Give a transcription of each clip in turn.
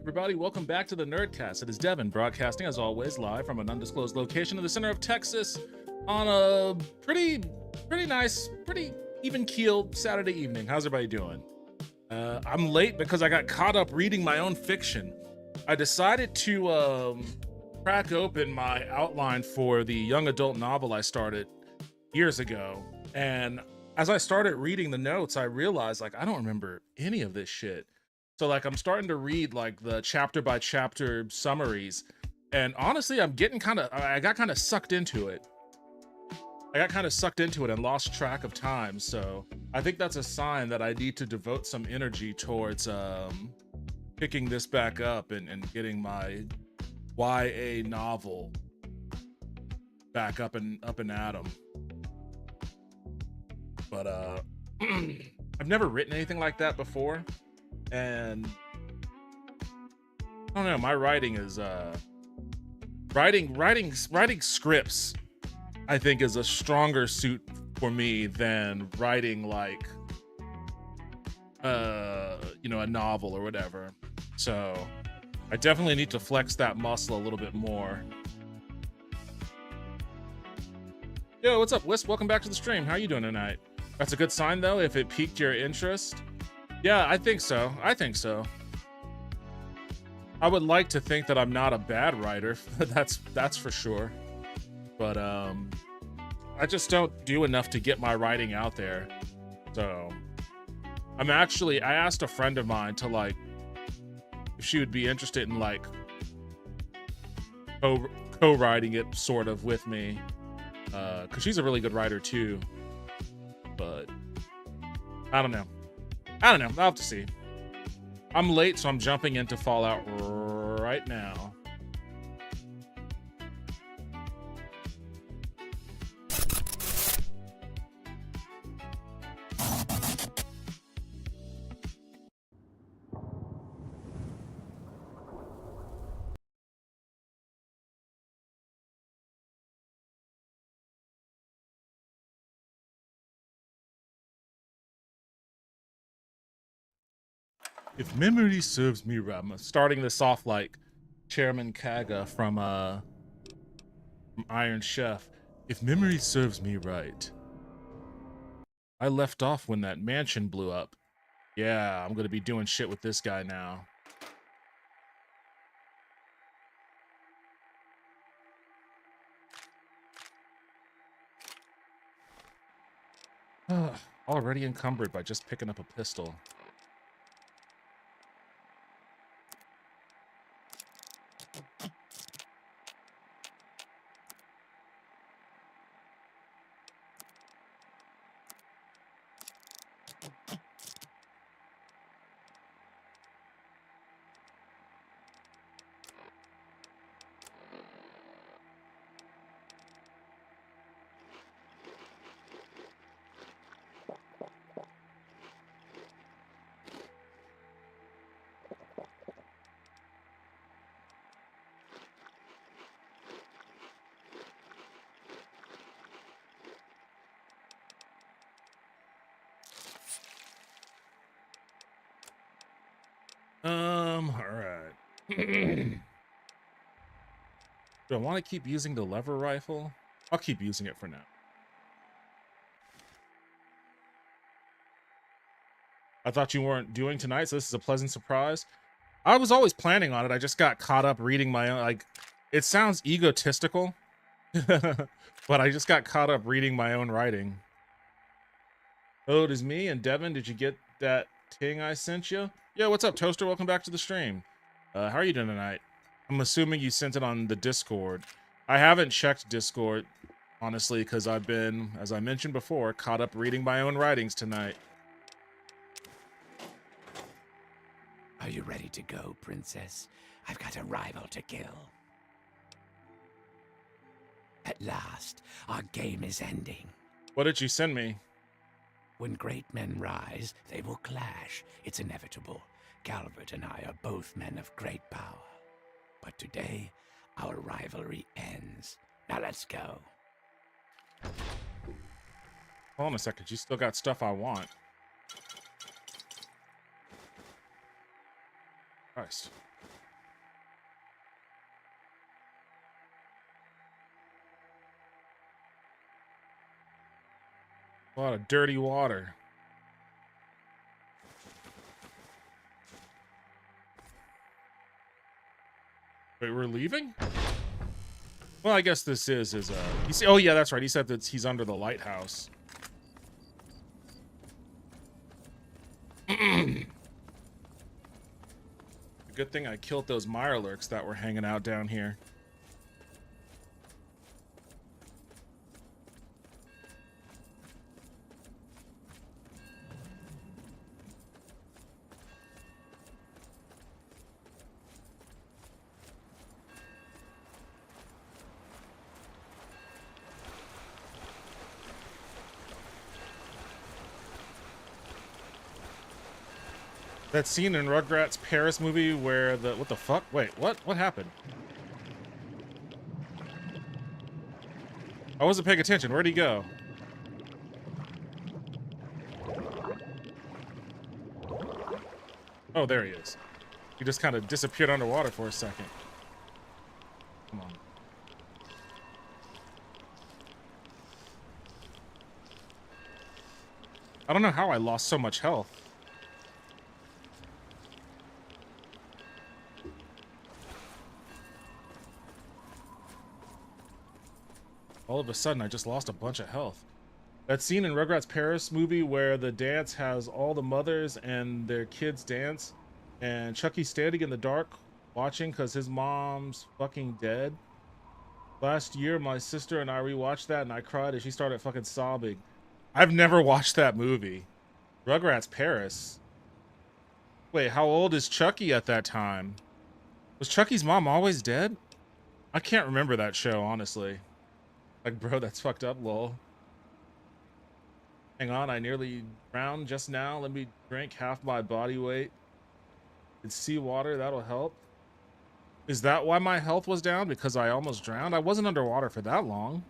everybody? Welcome back to the Nerdcast. It is Devin broadcasting, as always, live from an undisclosed location in the center of Texas on a pretty nice, pretty even-keeled Saturday evening. How's everybody doing? I'm late because I got caught up reading my own fiction. I decided to crack open my outline for the young adult novel I started years ago, and as I started reading the notes, I realized, like, I don't remember any of this shit. So, like, I'm starting to read, like, the chapter by chapter summaries, and honestly, I got kind of sucked into it. And lost track of time, so I think that's a sign that I need to devote some energy towards picking this back up and getting my YA novel back up and at 'em. But I've never written anything like that before, and I don't know, my writing is writing scripts, I think, is a stronger suit for me than writing, like, a novel or whatever. So I definitely need to flex that muscle a little bit more. Yo, what's up, Wisp? Welcome back to the stream. How you doing tonight? That's a good sign, though, if it piqued your interest. Yeah, I think so. I would like to think that I'm not a bad writer. that's for sure. But I just don't do enough to get my writing out there. So I asked a friend of mine to, like, if she would be interested in, like, co-writing it sort of with me, because she's a really good writer too. But I don't know. I'll have to see. I'm late, so I'm jumping into Fallout right now. If memory serves me right, I'm starting this off like Chairman Kaga from Iron Chef. If memory serves me right, I left off when that mansion blew up. Yeah, I'm gonna be doing shit with this guy now. Already encumbered by just picking up a pistol. All right. Do I want to keep using the lever rifle? I'll keep using it for now. I thought you weren't doing tonight, so this is a pleasant surprise. I was always planning on it. I just got caught up reading my own, like, it sounds egotistical, but I just got caught up reading my own writing. Oh, it is me. And Devin, did you get that ting I sent you? Yeah, what's up, Toaster? Welcome back to the stream. How are you doing tonight? I'm assuming you sent it on the Discord. I haven't checked Discord, honestly, because I've been, as I mentioned before, caught up reading my own writings tonight. Are you ready to go, Princess? I've got a rival to kill. At last, our game is ending. What did you send me? When great men rise, they will clash. It's inevitable. Galbert and I are both men of great power. But today, our rivalry ends. Now let's go. Hold on a second. You still got stuff I want. Christ. A lot of dirty water. Wait, we're leaving? Well, I guess this is his, oh yeah, that's right. He said that he's under the lighthouse. Good thing I killed those Mirelurks that were hanging out down here. That scene in Rugrats Paris movie where the what the fuck? Wait, what happened? I wasn't paying attention. Where'd he go? Oh, there he is. He just kind of disappeared underwater for a second. Come on. I don't know how I lost so much health. All of a sudden, I just lost a bunch of health. That scene in Rugrats Paris movie where the dance has all the mothers and their kids dance, and Chucky's standing in the dark watching because his mom's fucking dead. Last year, my sister and I rewatched that, and I cried as she started fucking sobbing. I've never watched that movie. Rugrats Paris. Wait, how old is Chucky at that time? Was Chucky's mom always dead? I can't remember that show, honestly. Like, bro, that's fucked up, lol. Hang on, I nearly drowned just now. Let me drink half my body weight. It's seawater, that'll help. Is that why my health was down? Because I almost drowned? I wasn't underwater for that long.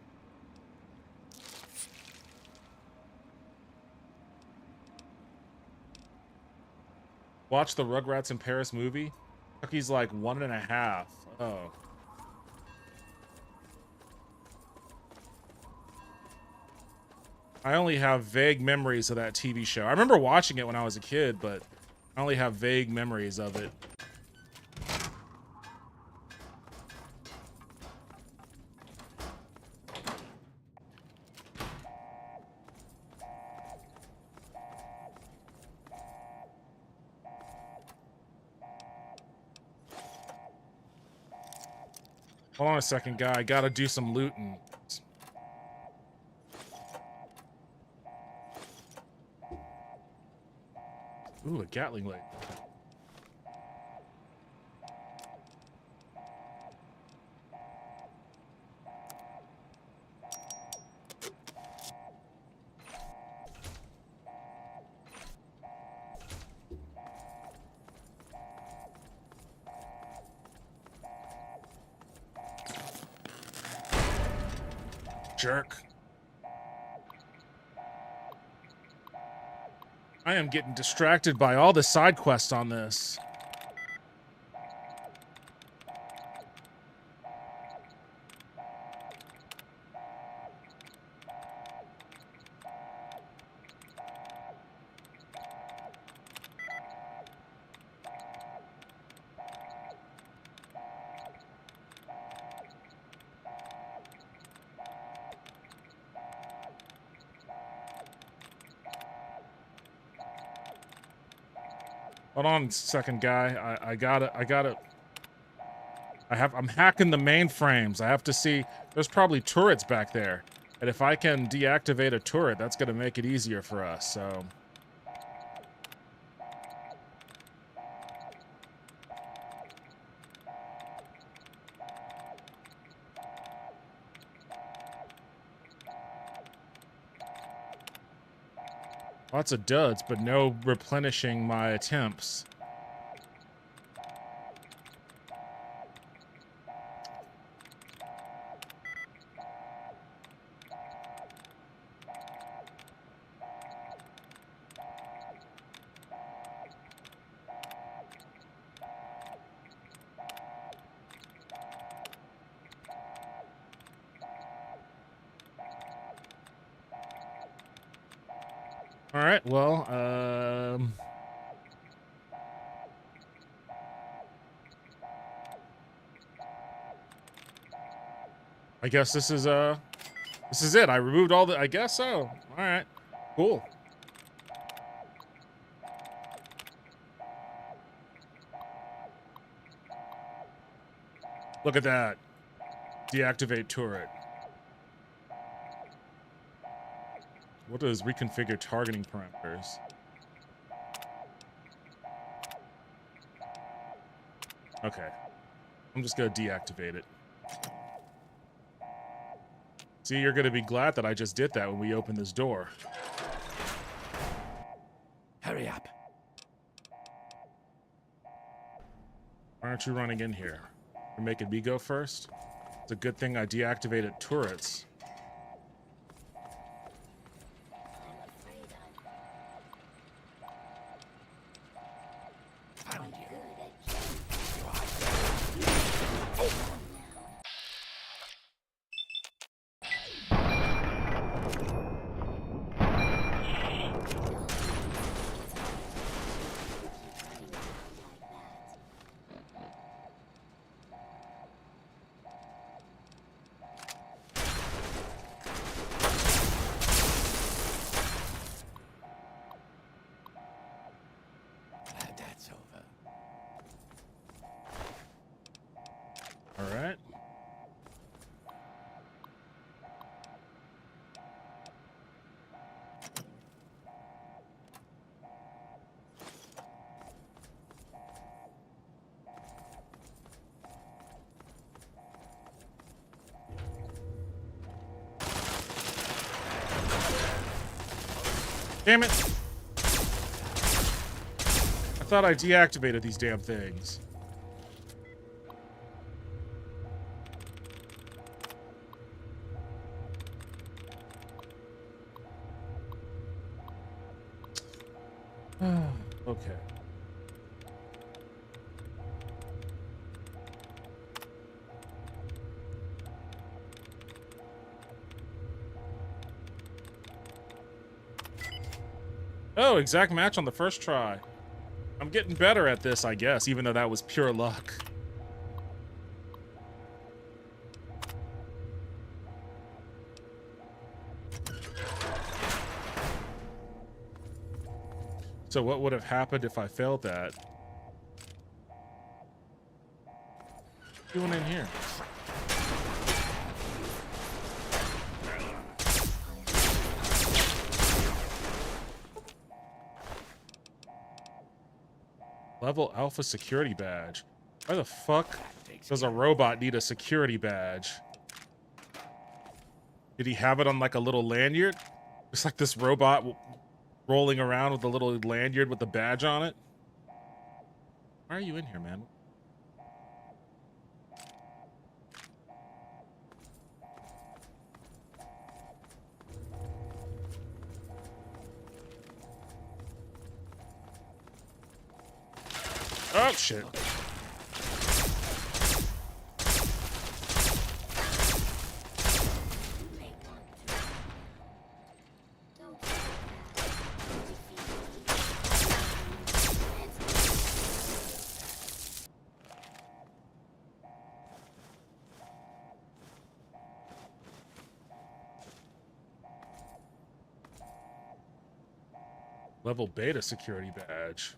Watch the Rugrats in Paris movie. Chucky's like 1.5. Oh. I only have vague memories of that TV show. I remember watching it when I was a kid, but I only have vague memories of it. Hold on a second, guy. I gotta do some looting. Ooh, a Gatling light. Jerk. I am getting distracted by all the side quests on this. Hold on a second, guy. I'm hacking the mainframes. I have to see. There's probably turrets back there. And if I can deactivate a turret, that's going to make it easier for us, so. Lots of duds, but no replenishing my attempts. All right, well, I guess this is it. I removed all the, I guess so. All right, cool. Look at that. Deactivate turret. What does reconfigure targeting parameters? Okay. I'm just gonna deactivate it. See, you're gonna be glad that I just did that when we open this door. Hurry up. Why aren't you running in here? You're making me go first? It's a good thing I deactivated turrets. Found you. Glad that's over. All right. Damn it! I thought I deactivated these damn things. Okay. Oh, exact match on the first try. I'm getting better at this, I guess, even though that was pure luck. So what would have happened if I failed that? What's going in here? Level Alpha security badge. Why the fuck does a robot need a security badge? Did he have it on like a little lanyard? Just like this robot rolling around with a little lanyard with the badge on it? Why are you in here, man? Oh, shit. Level beta security badge.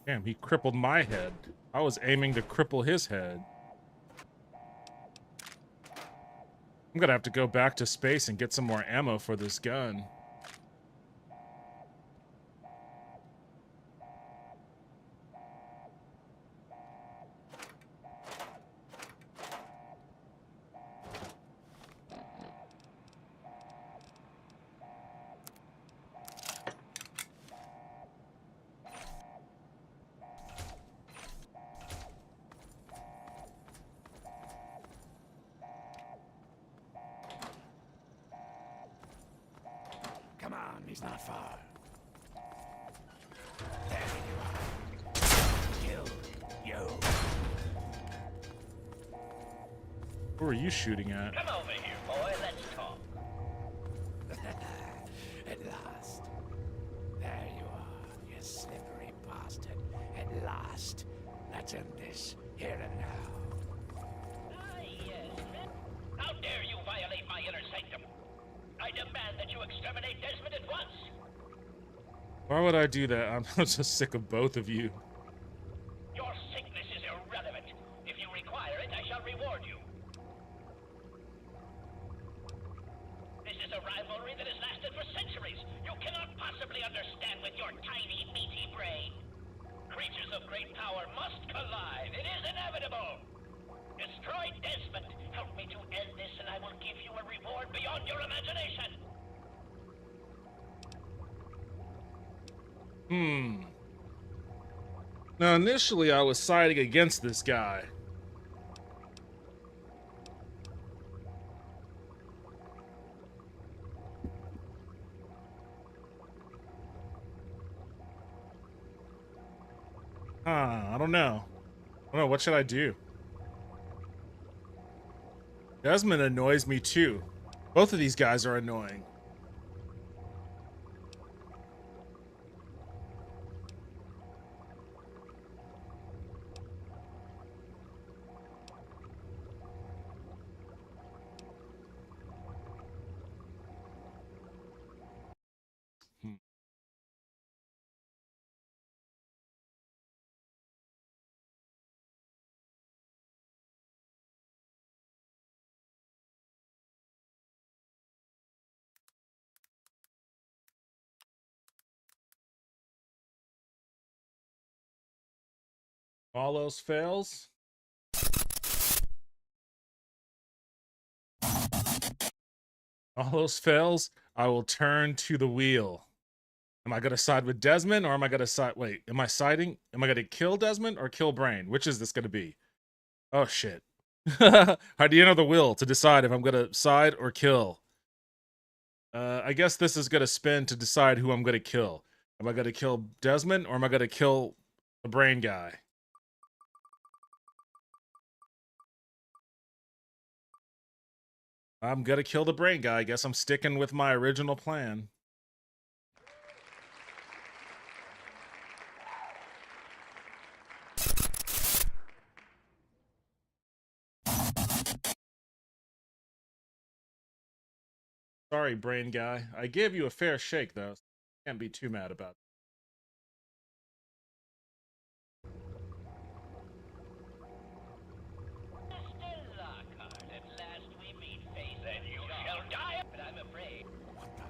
Damn, he crippled my head. I was aiming to cripple his head. I'm gonna have to go back to space and get some more ammo for this gun. He's not far. There you are. Kill you. Who are you shooting at? Come over here, boy. Let's talk. At last. There you are, you slippery bastard. At last. Let's end this here and now. Ah, yes. How dare you violate my inner sanctum? I demand that you exterminate Desmond at once. Why would I do that? I'm just sick of both of you. Your sickness is irrelevant. If you require it, I shall reward you. This is a rivalry that has lasted for centuries. You cannot possibly understand with your tiny, meaty brain. Creatures of great power must collide. It is inevitable. Destroy Desmond. Help me to end this, and I will give you a reward beyond your imagination. Now, initially, I was siding against this guy. I don't know. What should I do? Desmond annoys me too. Both of these guys are annoying. All else fails. All else fails, I will turn to the wheel. Am I gonna side with Desmond or am I gonna side? Wait, am I siding? Am I gonna kill Desmond or kill Brain? Which is this gonna be? Oh shit. I do you know the will to decide if I'm gonna side or kill. I guess this is gonna spin to decide who I'm gonna kill. Am I gonna kill Desmond or am I gonna kill the Brain guy? I'm gonna kill the Brain guy. I guess I'm sticking with my original plan. Sorry, Brain guy. I gave you a fair shake, though. Can't be too mad about it. Mr. Lockhart, at last we meet face. Then you shall die, but I'm afraid.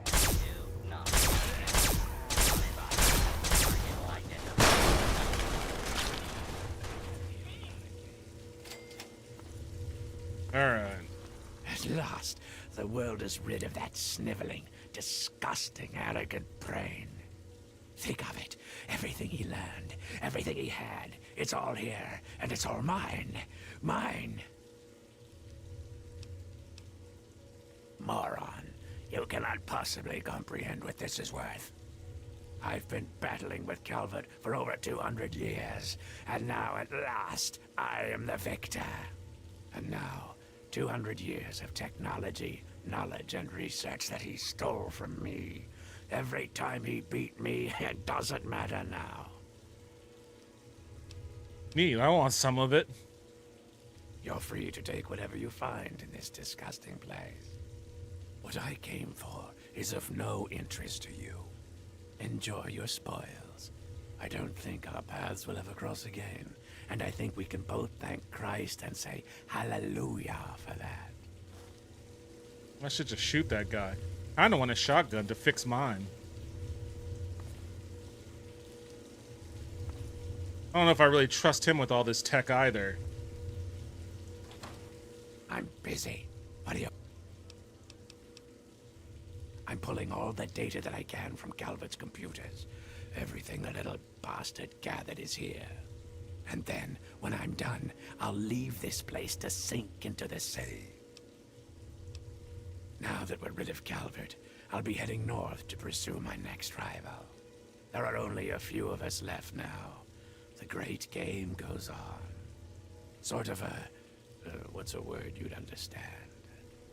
Do not. Alright. At last, the world is rid of that sniveling, disgusting, arrogant Brain. Think of it. Everything he learned, everything he had, it's all here, and it's all mine. Mine. Moron. You cannot possibly comprehend what this is worth. I've been battling with Calvert for over 200 years, and now at last, I am the victor. And now, 200 years of technology, knowledge, and research that he stole from me. Every time he beat me, it doesn't matter now. Neat, I want some of it. You're free to take whatever you find in this disgusting place. What I came for is of no interest to you. Enjoy your spoils. I don't think our paths will ever cross again, and I think we can both thank Christ and say hallelujah for that. I should just shoot that guy. I don't want a shotgun to fix mine. I don't know if I really trust him with all this tech either. I'm busy. What do you... I'm pulling all the data that I can from Calvert's computers. Everything the little bastard gathered is here. And then, when I'm done, I'll leave this place to sink into the sea. Now that we're rid of Calvert, I'll be heading north to pursue my next rival. There are only a few of us left now. The great game goes on. Sort of a, what's a word you'd understand?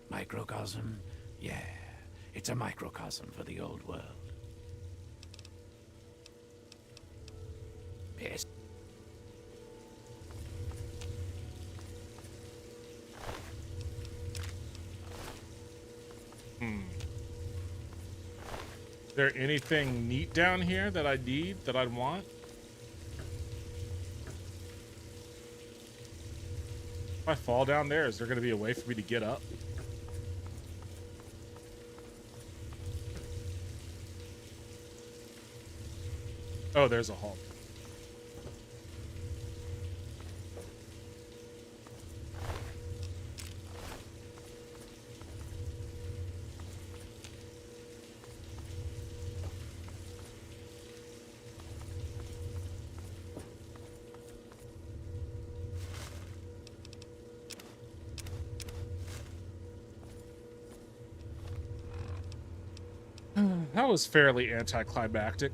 Microcosm? Yeah, it's a microcosm for the old world. Yes. Is there anything neat down here that I need, that I'd want? If I fall down there, is there going to be a way for me to get up? Oh, there's a hole. That was fairly anticlimactic.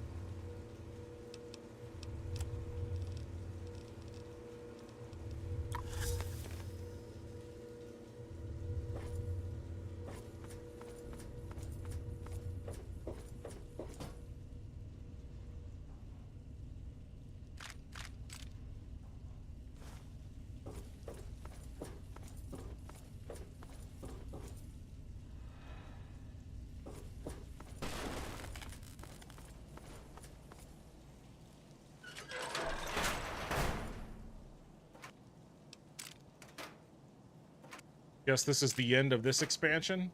Guess this is the end of this expansion.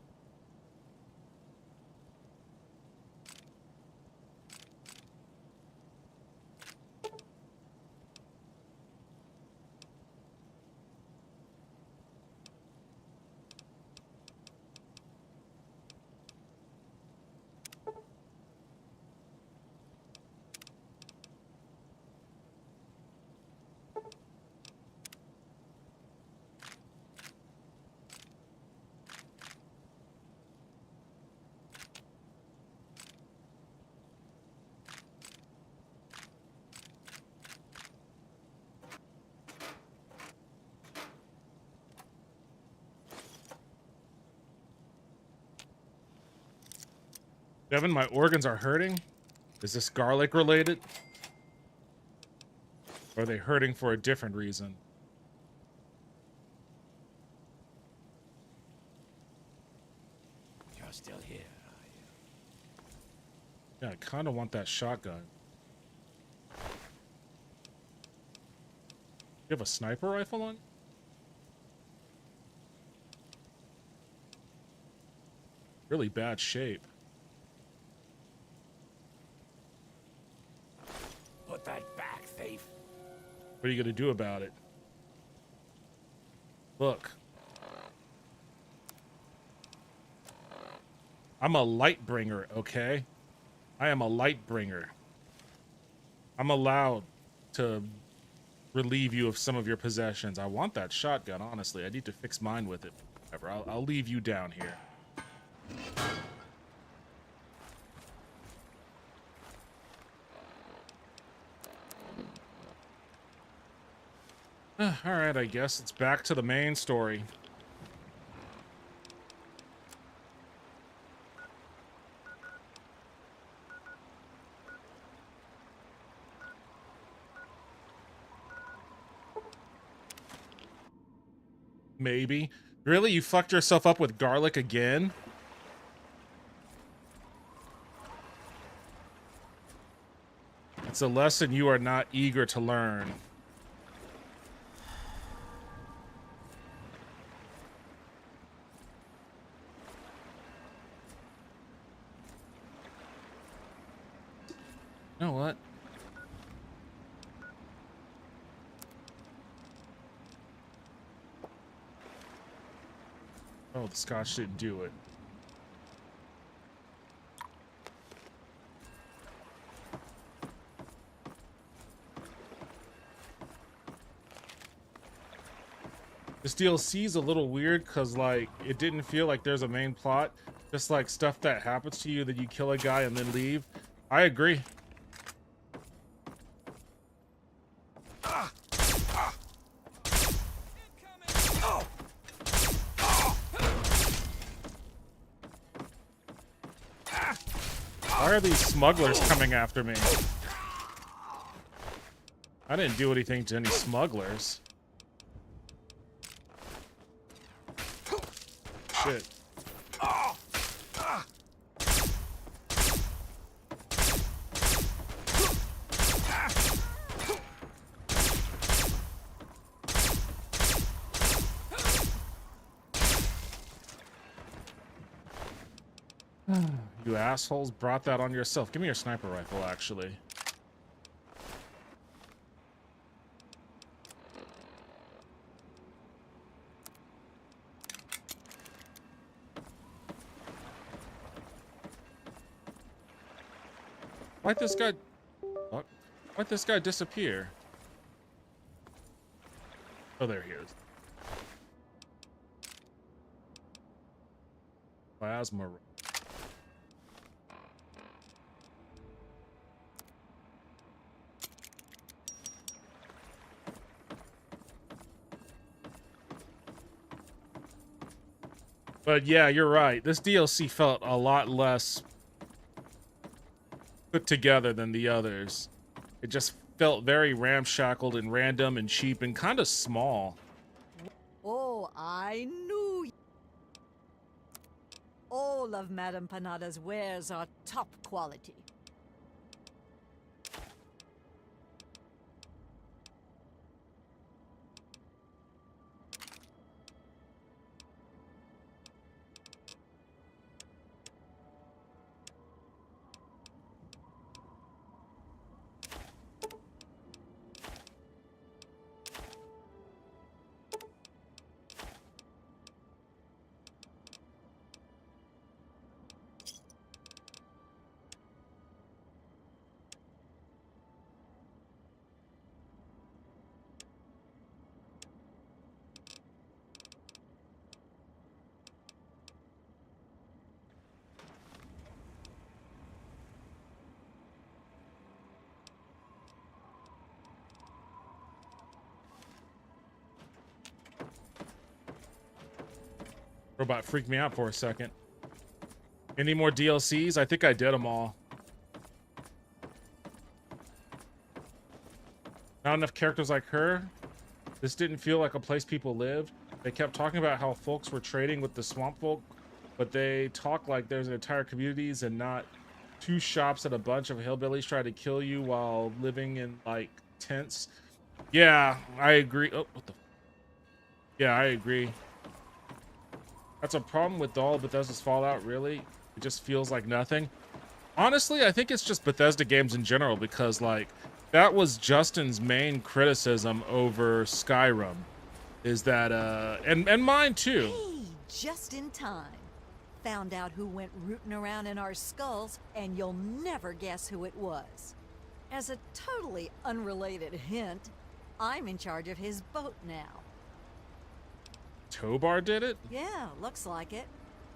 Devin, my organs are hurting. Is this garlic related? Or are they hurting for a different reason? You're still here, are you? Yeah, I kind of want that shotgun. You have a sniper rifle on? Really bad shape. Put that back, thief. What are you gonna do about it? Look. I'm a light bringer, okay? I am a light bringer. I'm allowed to relieve you of some of your possessions. I want that shotgun, honestly. I need to fix mine with it. Whatever. I'll leave you down here. All right, I guess it's back to the main story. Maybe. Really? You fucked yourself up with garlic again? It's a lesson you are not eager to learn. You know what? Oh, the scotch didn't do it. This DLC is a little weird because, like, it didn't feel like there's a main plot. Just like stuff that happens to you, that you kill a guy and then leave. I agree. Why are these smugglers coming after me? I didn't do anything to any smugglers. Shit. You assholes brought that on yourself. Give me your sniper rifle, actually. Why'd this guy... What? Why'd this guy disappear? Oh, there he is. Plasma. But yeah, you're right. This DLC felt a lot less put together than the others. It just felt very ramshackled and random and cheap and kind of small. Oh, I knew. All of Madame Panada's wares are top quality. Robot freaked me out for a second. Any more DLCs? I think I did them all. Not enough characters like her. This didn't feel like a place people lived. They kept talking about how folks were trading with the swamp folk, but they talk like there's entire communities and not two shops that a bunch of hillbillies try to kill you while living in like tents. Yeah, I agree. Oh, what the? Yeah, I agree. That's a problem with all Bethesda's Fallout, really. It just feels like nothing. Honestly, I think it's just Bethesda games in general, because like that was Justin's main criticism over Skyrim, is that and mine too. Hey, just in time. Found out who went rooting around in our skulls, and you'll never guess who it was. As a totally unrelated hint, I'm in charge of his boat now. Tobar did it? Yeah, looks like it.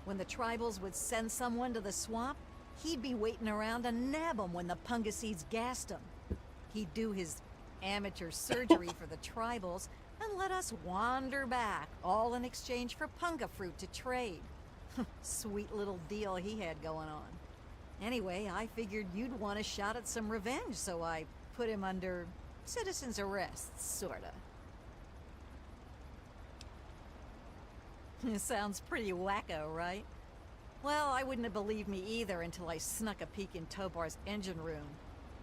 When the tribals would send someone to the swamp, he'd be waiting around to nab them when the Pungasides gassed him. He'd do his amateur surgery for the tribals and let us wander back, all in exchange for punga fruit to trade. Sweet little deal he had going on. Anyway, I figured you'd want a shot at some revenge, so I put him under citizen's arrest, sorta. Sounds pretty wacko, right? Well, I wouldn't have believed me either until I snuck a peek in Tobar's engine room.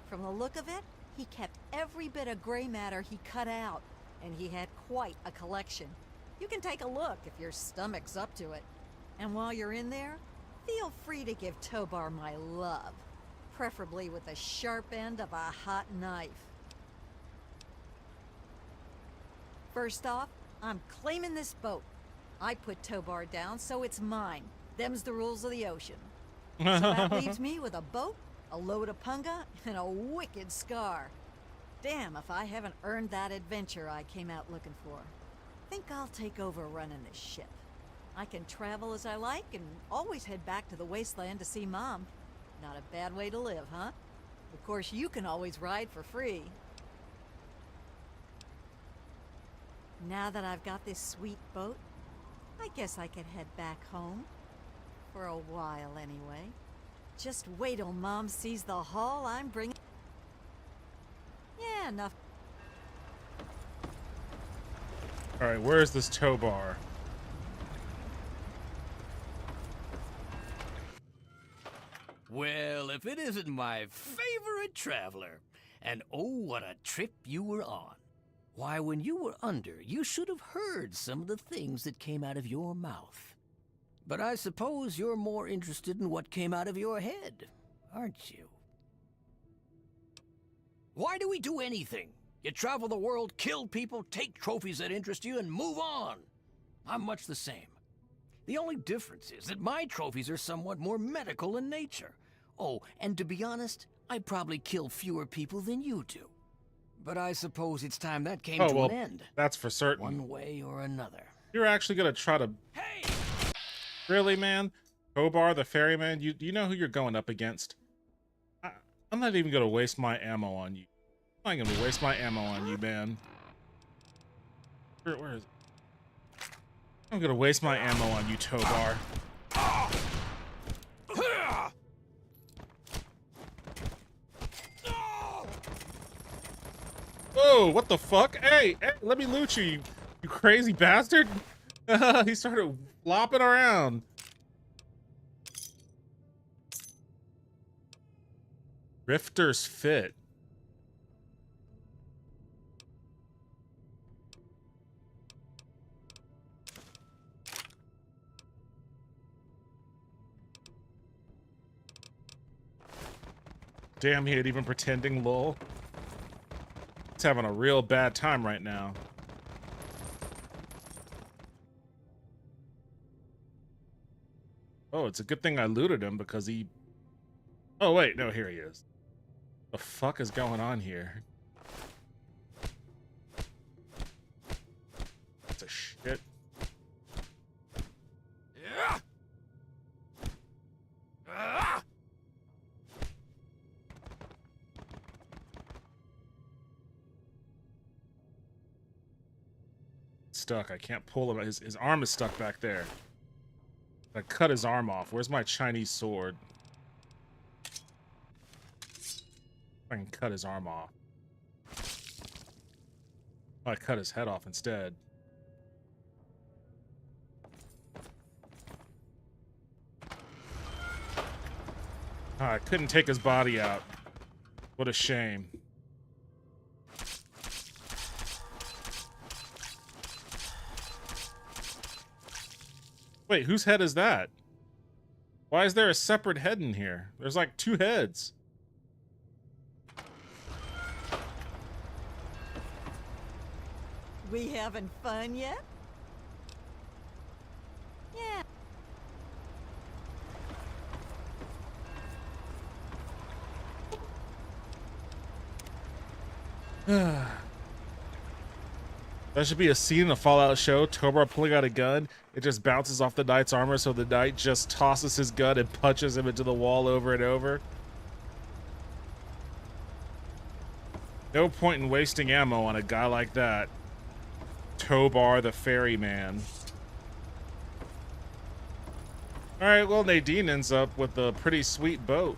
From the look of it, he kept every bit of gray matter he cut out, and he had quite a collection. You can take a look if your stomach's up to it. And while you're in there, feel free to give Tobar my love, preferably with the sharp end of a hot knife. First off, I'm claiming this boat. I put Tobar down, so it's mine. Them's the rules of the ocean. So that leaves me with a boat, a load of punga, and a wicked scar. Damn if I haven't earned that adventure I came out looking for. Think I'll take over running this ship. I can travel as I like and always head back to the wasteland to see Mom. Not a bad way to live, huh? Of course, you can always ride for free. Now that I've got this sweet boat, I guess I can head back home. For a while, anyway. Just wait till Mom sees the haul I'm bringing. Yeah, enough. All right, where's this tow bar? Well, if it isn't my favorite traveler. And oh, what a trip you were on. Why, when you were under, you should have heard some of the things that came out of your mouth. But I suppose you're more interested in what came out of your head, aren't you? Why do we do anything? You travel the world, kill people, take trophies that interest you, and move on. I'm much the same. The only difference is that my trophies are somewhat more medical in nature. Oh, and to be honest, I probably kill fewer people than you do. But I suppose it's time that came to an end. That's for certain. One way or another. You're actually gonna try to... Hey! Really, man? Tobar, the ferryman? You know who you're going up against? I'm not even gonna waste my ammo on you. I'm not gonna waste my ammo on you, man. Where is it? I'm gonna waste my ammo on you, Tobar. Whoa, what the fuck? Hey, let me loot you, you crazy bastard. He started flopping around. Rifter's Fit. Damn, he ain't even pretending, lol. He's having a real bad time right now. Oh, it's a good thing I looted him because he... Oh, wait, no, here he is. The fuck is going on here? That's a shit. Yeah. Stuck. I can't pull him. His arm is stuck back there. I cut his arm off. Where's my Chinese sword? I can cut his arm off. Oh, I cut his head off instead. Oh, I couldn't take his body out. What a shame. Wait, whose head is that? Why is there a separate head in here? There's like 2 heads. We having fun yet? Yeah. That should be a scene in a Fallout show. Tobar pulling out a gun. It just bounces off the knight's armor, so the knight just tosses his gun and punches him into the wall over and over. No point in wasting ammo on a guy like that. Tobar the ferryman. Alright, well, Nadine ends up with a pretty sweet boat.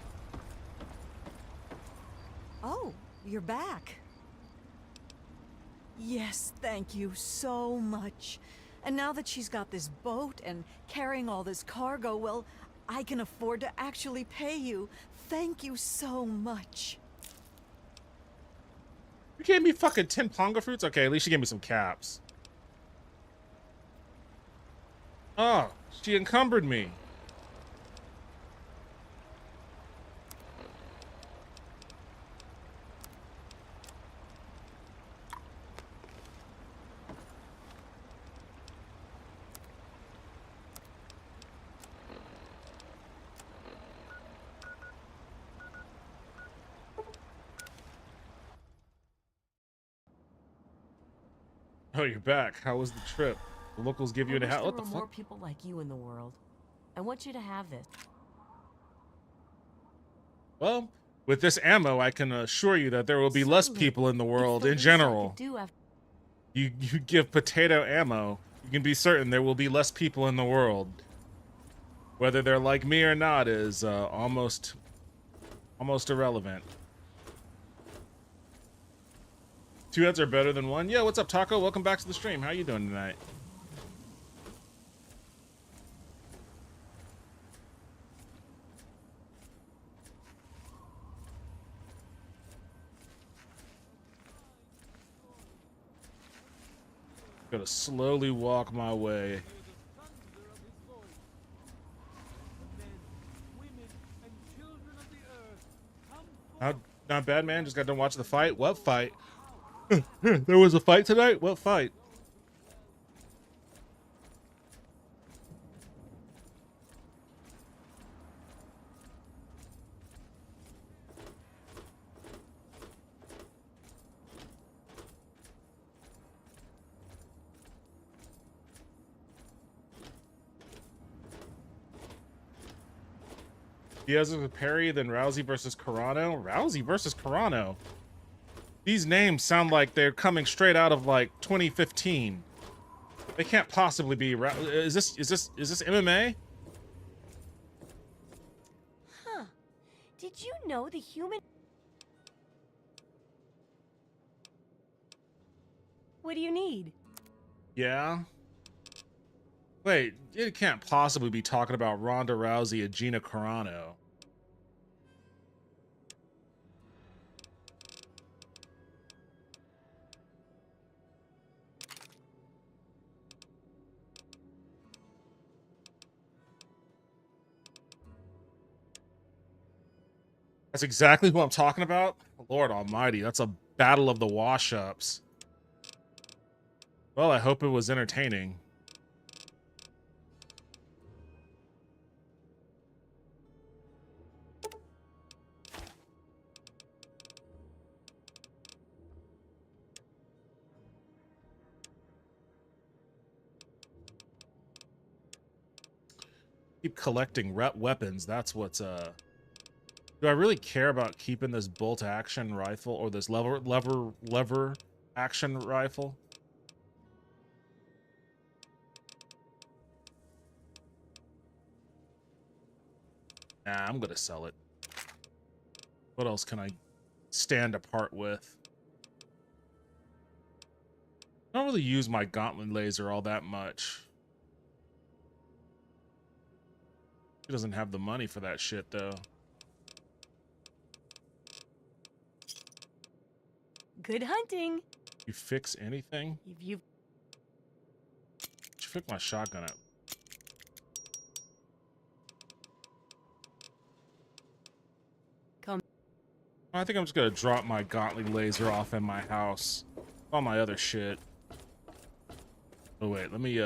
Oh, you're back. Yes, thank you so much. And now that she's got this boat and carrying all this cargo, well, I can afford to actually pay you. Thank you so much. You gave me fucking 10 ponga fruits? Okay, at least she gave me some caps. Oh, she encumbered me. Oh, you're back. How was the trip? The locals give I you a wish hat. there What the were more fuck? people like you in the world. I want you to have this. Well, with this ammo, I can assure you that there will be less Certainly. people in the It's world the in least I could general. do after- You give potato ammo, you can be certain there will be less people in the world. Whether they're like me or not is almost irrelevant. Two heads are better than one. Yeah, what's up, Taco? Welcome back to the stream. How you doing tonight? Gotta slowly walk my way. Not bad, man. Just got done watching the fight. What fight? There was a fight tonight? What fight? Diaz versus Perry, then Rousey versus Carano. Rousey versus Carano. These names sound like they're coming straight out of like 2015. They can't possibly be. Is this MMA? Huh. Did you know the human... What do you need? Yeah. Wait, it can't possibly be talking about Ronda Rousey and Gina Carano. That's exactly who I'm talking about? Lord almighty, that's a battle of the wash-ups. Well, I hope it was entertaining. Keep collecting weapons. That's what's do I really care about keeping this bolt action rifle or this lever action rifle? Nah, I'm gonna sell it. What else can I stand apart with? I don't really use my gauntlet laser all that much. He doesn't have the money for that shit though. Good hunting. You fix anything? You Fix my shotgun up. Come. I think I'm just gonna drop my gauntlet laser off in my house. All my other shit. Oh wait, let me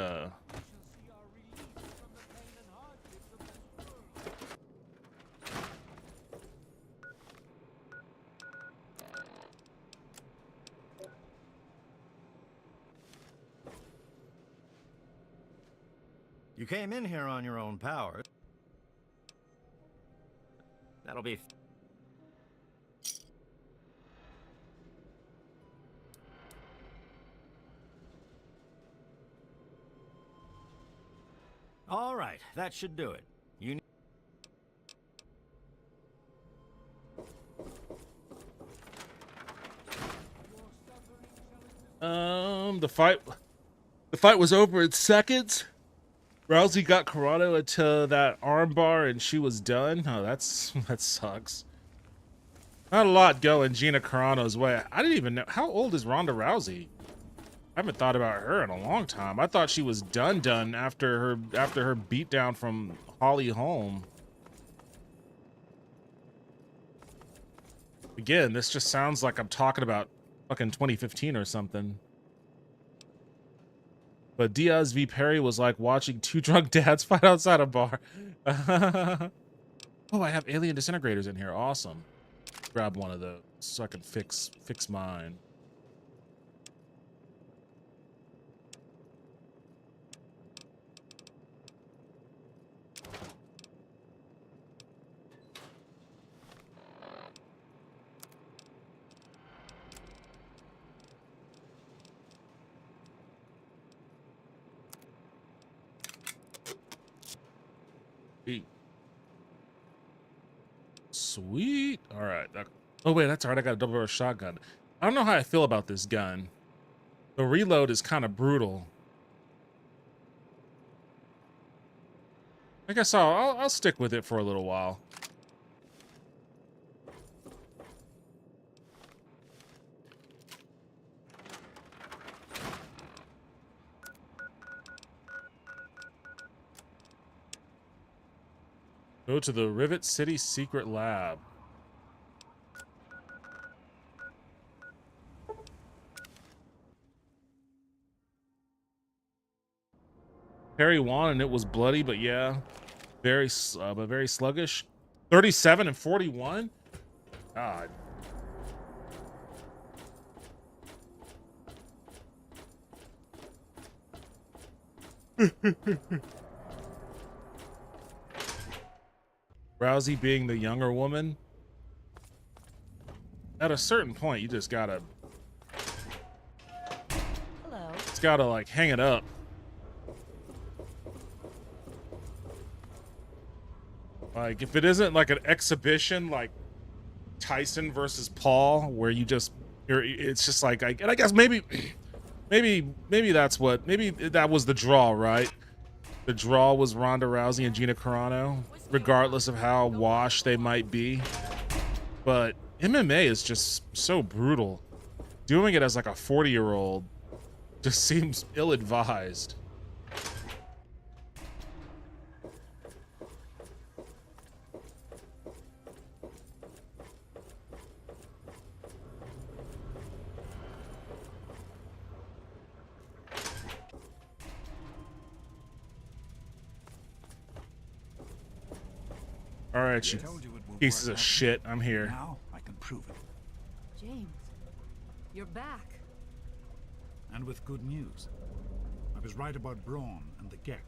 You came in here on your own power. That'll be... All right, that should do it. You... the fight was over in seconds. Rousey got Carano into that armbar and she was done. Oh, that sucks. Not a lot going Gina Carano's way. I didn't even know. How old is Ronda Rousey? I haven't thought about her in a long time. I thought she was done after her beatdown from Holly Holm. Again, this just sounds like I'm talking about fucking 2015 or something. But Diaz v. Perry was like watching two drunk dads fight outside a bar. Oh, I have alien disintegrators in here. Awesome. Grab one of those so I can fix mine. Sweet. All right. Oh wait, that's all right. I got a double barrel shotgun. I don't know how I feel about this gun. The reload is kind of brutal. I guess I'll stick with it for a little while. Go to the Rivet City Secret Lab. Perry won and it was bloody, but yeah, very sluggish. 37 and 41. God. Rousey being the younger woman. At a certain point, you just gotta. Hello. It's gotta like hang it up. Like if it isn't like an exhibition like Tyson versus Paul, where it's just like and I guess maybe that's what that was the draw, right? The draw was Ronda Rousey and Gina Carano, regardless of how washed they might be. But MMA is just so brutal. Doing it as like a 40-year-old just seems ill-advised. All right, you pieces of shit. I'm here. Now I can prove it. James, you're back. And with good news. I was right about Braun and the Gek.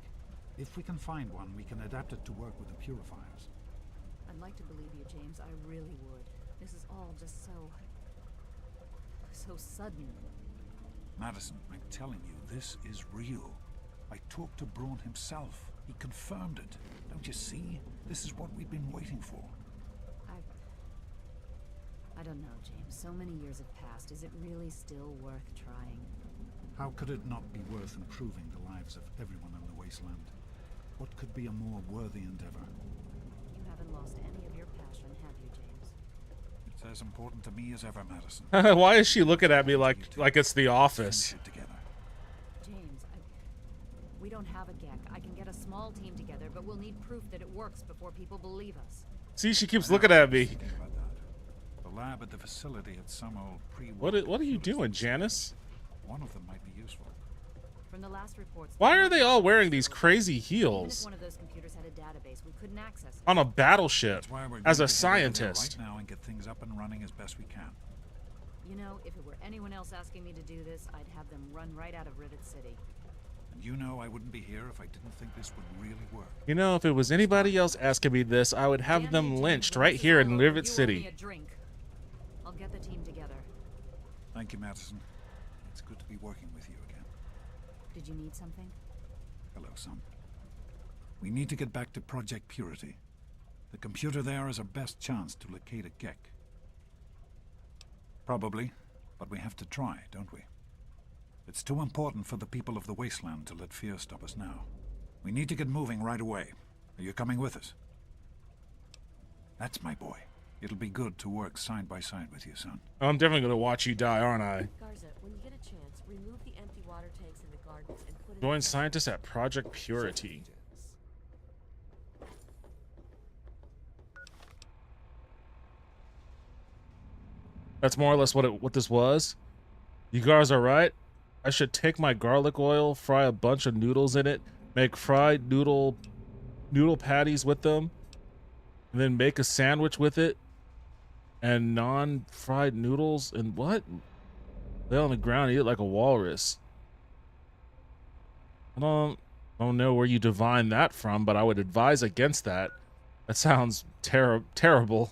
If we can find one, we can adapt it to work with the purifiers. I'd like to believe you, James. I really would. This is all just so sudden. Madison, I'm telling you, this is real. I talked to Braun himself. He confirmed it. Don't you see? This is what we've been waiting for. I don't know, James. So many years have passed. Is it really still worth trying? How could it not be worth improving the lives of everyone in the wasteland? What could be a more worthy endeavor? You haven't lost any of your passion, have you, James? It's as important to me as ever, Madison. Why is she looking at me like it's The Office? Finish it together. James, we don't have a GEC. I can get a small team together, but we'll need proof that it works before people believe us. See, she keeps looking at me. Thinking about that. The lab at the facility at some old What are you doing, Janice? One of them might be useful. From the last reports, Why are they all wearing these crazy even if heels one of those computers had a database, we couldn't access it. on a battleship That's why we're as going a to head over there scientist? right now and get things up and running as best we can. You know, if it were anyone else asking me to do this, I'd have them run right out of Rivet City. And you know I wouldn't be here if I didn't think this would really work. You know, if it was anybody else asking me this, I would have them James, lynched when right this is here all in over, Rivet you owe me City. a drink. I'll get the team together. Thank you, Madison. It's good to be working with you again. Did you need something? Hello, son. We need to get back to Project Purity. The computer there is our best chance to locate a Gek. Probably, but we have to try, don't we? It's too important for the people of the wasteland to let fear stop us now. We need to get moving right away. Are you coming with us? That's my boy. It'll be good to work side by side with you, son. I'm definitely gonna watch you die, aren't I? Garza, when you get a chance, remove the empty water tanks in the gardens and put Join scientists at Project Purity. That's more or less what this was. You guys are right. I should take my garlic oil, fry a bunch of noodles in it, make fried noodle patties with them, and then make a sandwich with it, and non-fried noodles and what? Lay on the ground and eat it like a walrus. I don't know where you divine that from, but I would advise against that. That sounds terrible.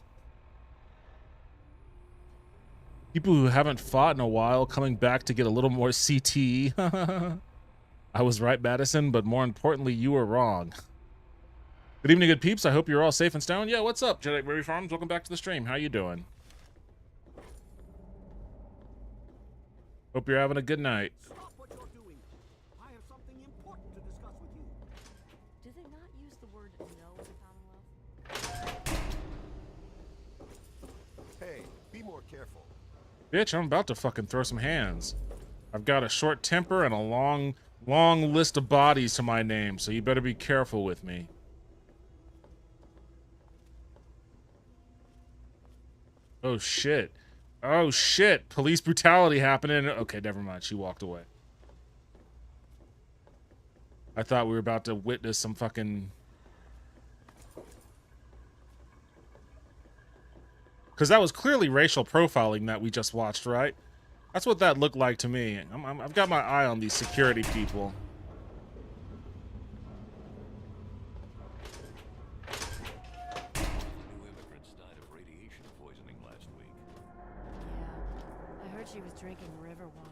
People who haven't fought in a while coming back to get a little more CTE. I was right, Madison, but more importantly, you were wrong. Good evening, good peeps. I hope you're all safe and sound. Yeah, what's up, Jedi Berry Farms? Welcome back to the stream. How you doing? Hope you're having a good night. Stop what you're doing. I have something important to discuss with you. Do they not use the word no in the Commonwealth? Hey, be more careful. Bitch, I'm about to fucking throw some hands. I've got a short temper and a long list of bodies to my name, so you better be careful with me. Oh shit. Oh shit. Police brutality happening. Okay, never mind. She walked away. I thought we were about to witness some fucking... Because that was clearly racial profiling that we just watched, right? That's what that looked like to me. I've got my eye on these security people. New immigrants died of radiation poisoning last week. Yeah, I heard she was drinking river water.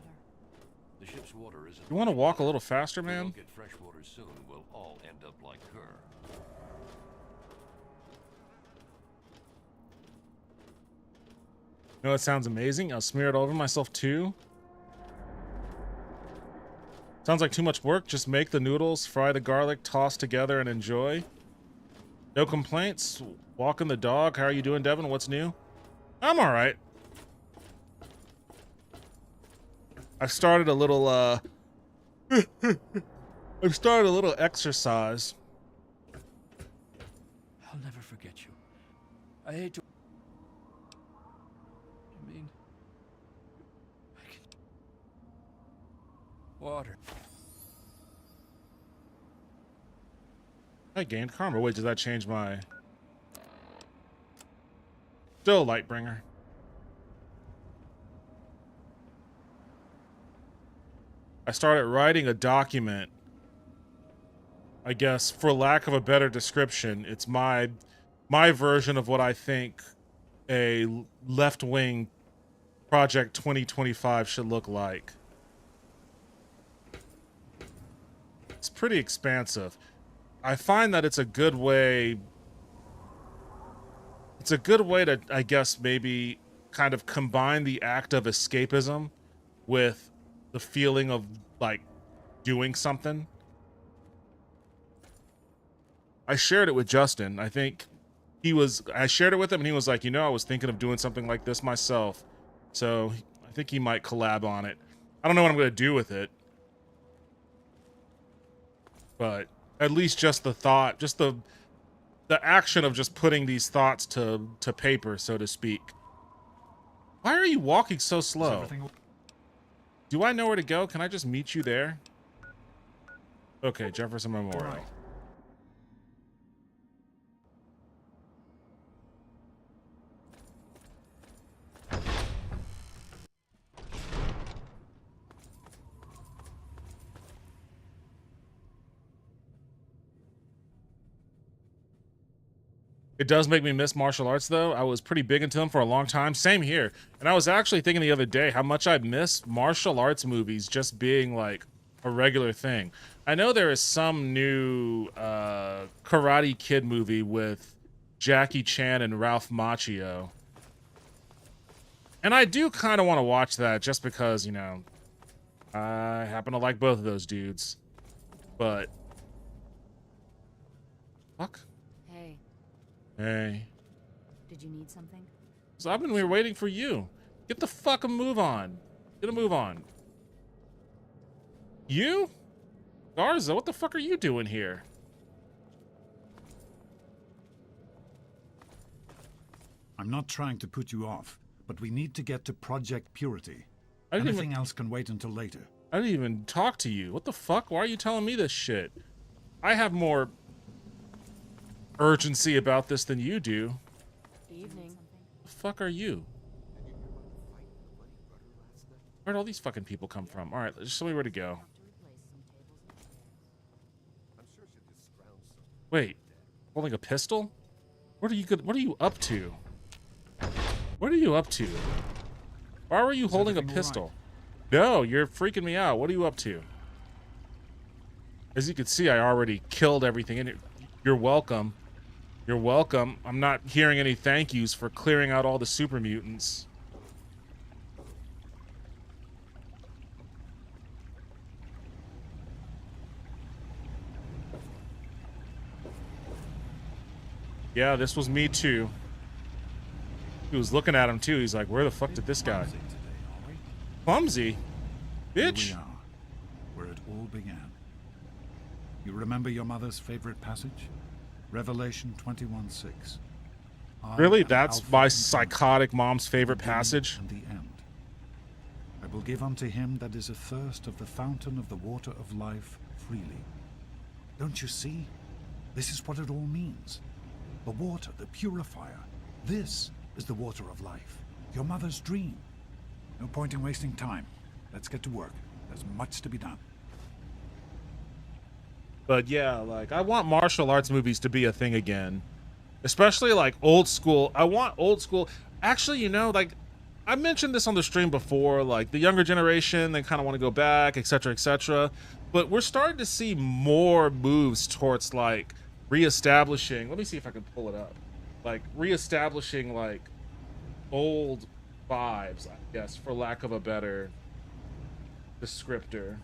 The ship's water isn't. You want to walk a little faster, If we man? don't get fresh water soon, we'll all end up like her. No, it sounds amazing. I'll smear it all over myself too. Sounds like too much work. Just make the noodles, fry the garlic, toss together, and enjoy. No complaints. Walking the dog. How are you doing, Devin? What's new? I'm all right. I've started a little, I've started a little exercise. I'll never forget you. I hate to... I mean... I can... Water. I gained karma. Wait, does that change my... Still Lightbringer. I started writing a document. I guess, for lack of a better description, it's my version of what I think a left-wing Project 2025 should look like. It's pretty expansive. I find that it's a good way... It's a good way to, I guess, maybe kind of combine the act of escapism with the feeling of, like, doing something. I shared it with Justin. I think I shared it with him and he was like, you know, I was thinking of doing something like this myself. So I think he might collab on it. I don't know what I'm going to do with it. But at least just the thought, just the action of just putting these thoughts to paper, so to speak. Why are you walking so slow? Do I know where to go? Can I just meet you there? Okay, Jefferson Memorial. It does make me miss martial arts, though. I was pretty big into them for a long time. Same here. And I was actually thinking the other day how much I miss martial arts movies just being, like, a regular thing. I know there is some new Karate Kid movie with Jackie Chan and Ralph Macchio. And I do kind of want to watch that just because, you know, I happen to like both of those dudes. But... Fuck. Hey, Hey. did you need something? So I've been here waiting for you. Get the fucking move on. Get a move on. You? Garza, what the fuck are you doing here? I'm not trying to put you off, but we need to get to Project Purity. I didn't Anything else can wait until later. I didn't even talk to you. What the fuck? Why are you telling me this shit? I have more urgency about this than you do. Evening. The fuck are you? Where'd all these fucking people come from? All right, just show me where to go. Wait, holding a pistol? What are you up to? What are you up to? Why were you holding a pistol? No, you're freaking me out. What are you up to? As you can see, I already killed everything in it. You're welcome. You're welcome. I'm not hearing any thank yous for clearing out all the super mutants. Yeah, this was me too. He was looking at him too. He's like, where the fuck did this guy? Clumsy? Bitch. Here we are, where it all began. You remember your mother's favorite passage? Revelation 21:6. Really? That's my psychotic mom's favorite passage? And the end. I will give unto him that is athirst of the fountain of the water of life freely. Don't you see? This is what it all means. The water, the purifier. This is the water of life. Your mother's dream. No point in wasting time. Let's get to work. There's much to be done. But yeah, like, I want martial arts movies to be a thing again. Especially like old school. I want old school. Actually, you know, like, I mentioned this on the stream before, like the younger generation, they kind of want to go back, etc., etc. But we're starting to see more moves towards like reestablishing. Let me see if I can pull it up. Like reestablishing like old vibes, I guess, for lack of a better descriptor.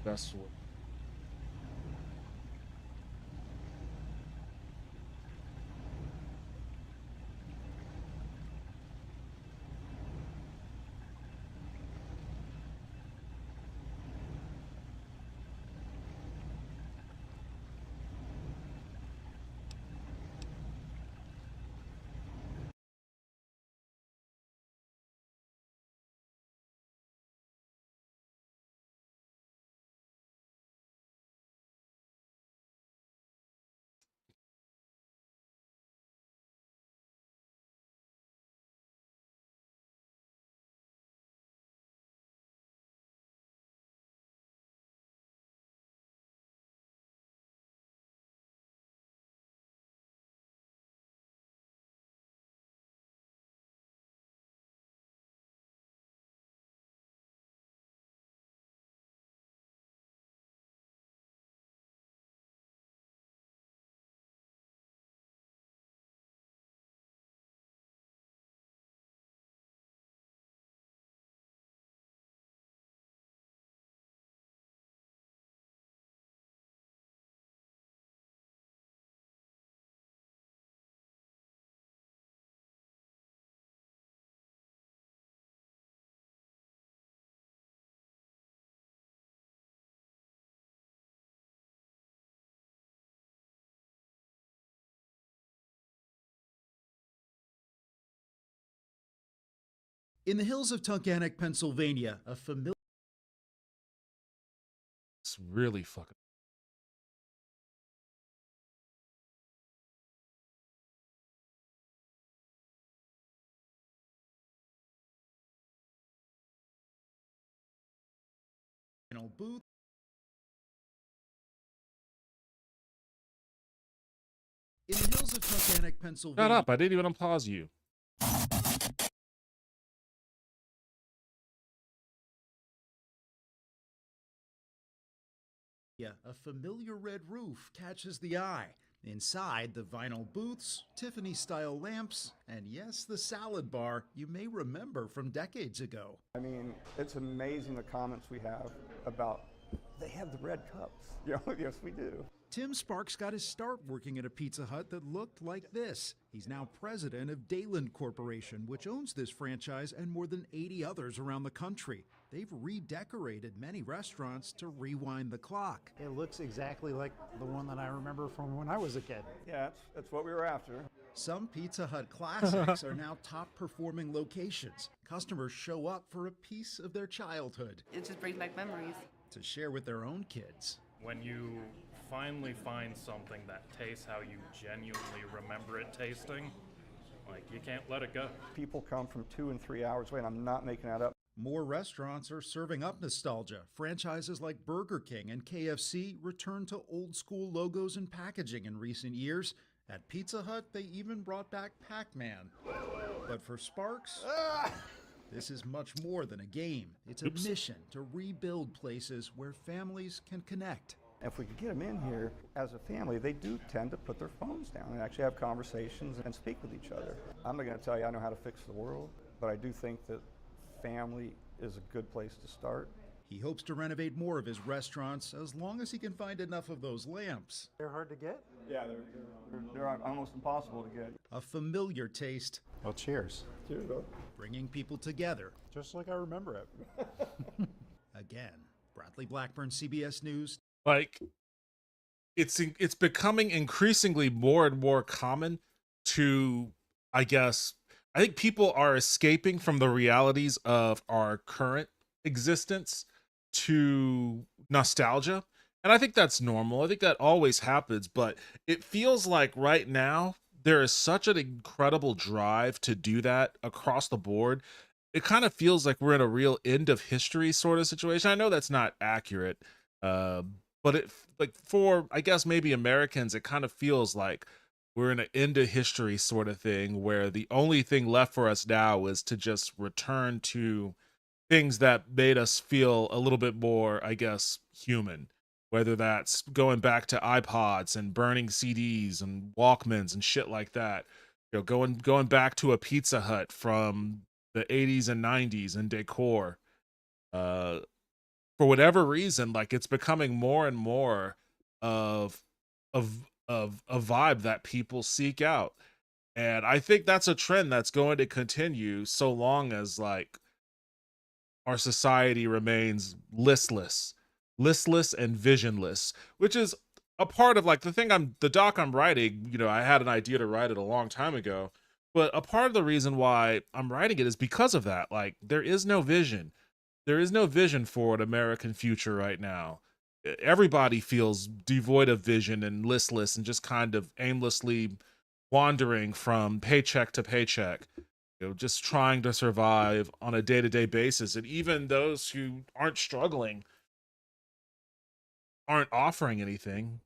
Best one. In the hills of Tunkhannock, Pennsylvania, a familiar It's really fucking. booth. In the hills of Tunkhannock, Pennsylvania. Shut up! I didn't even unpause you. A familiar red roof catches the eye. Inside, the vinyl booths, Tiffany-style lamps, and yes, the salad bar you may remember from decades ago. I mean, it's amazing the comments we have about, they have the red cups. Yes, we do. Tim Sparks got his start working at a Pizza Hut that looked like this. He's now president of Dayland Corporation, which owns this franchise and more than 80 others around the country. They've redecorated many restaurants to rewind the clock. It looks exactly like the one that I remember from when I was a kid. Yeah, that's what we were after. Some Pizza Hut classics are now top-performing locations. Customers show up for a piece of their childhood. It just brings back memories. To share with their own kids. When you finally find something that tastes how you genuinely remember it tasting, like, you can't let it go. People come from 2 and 3 hours away, and I'm not making that up. More restaurants are serving up nostalgia. Franchises like Burger King and KFC returned to old-school logos and packaging in recent years. At Pizza Hut, they even brought back Pac-Man. But for Sparks, This is much more than a game. It's a mission to rebuild places where families can connect. If we could get them in here as a family, they do tend to put their phones down and actually have conversations and speak with each other. I'm not going to tell you I know how to fix the world, but I do think that family is a good place to start. He hopes to renovate more of his restaurants as long as he can find enough of those lamps. They're hard to get? Yeah, they're almost impossible to get. A familiar taste. Well, cheers. Cheers, bro. Bringing people together. Just like I remember it. Again, Bradley Blackburn, CBS News. Like, it's becoming increasingly more and more common to, I think people are escaping from the realities of our current existence to nostalgia. And I think that's normal. I think that always happens, but it feels like right now there is such an incredible drive to do that across the board. It kind of feels like we're in a real end of history sort of situation. I know that's not accurate, but it, like, for, I guess, maybe Americans, it kind of feels like we're in an end of history sort of thing where the only thing left for us now is to just return to things that made us feel a little bit more, I guess, human. Whether that's going back to iPods and burning CDs and Walkmans and shit like that. You know, going back to a Pizza Hut from the 80s and 90s and decor. For whatever reason, like, it's becoming more and more of a vibe that people seek out. And I think that's a trend that's going to continue so long as, like, our society remains listless and visionless, which is a part of, like, the doc I'm writing. You know, I had an idea to write it a long time ago, but a part of the reason why I'm writing it is because of that. Like, there is no vision. There is no vision for an American future right now. Everybody feels devoid of vision and listless and just kind of aimlessly wandering from paycheck to paycheck, you know, just trying to survive on a day-to-day basis. And even those who aren't struggling aren't offering anything.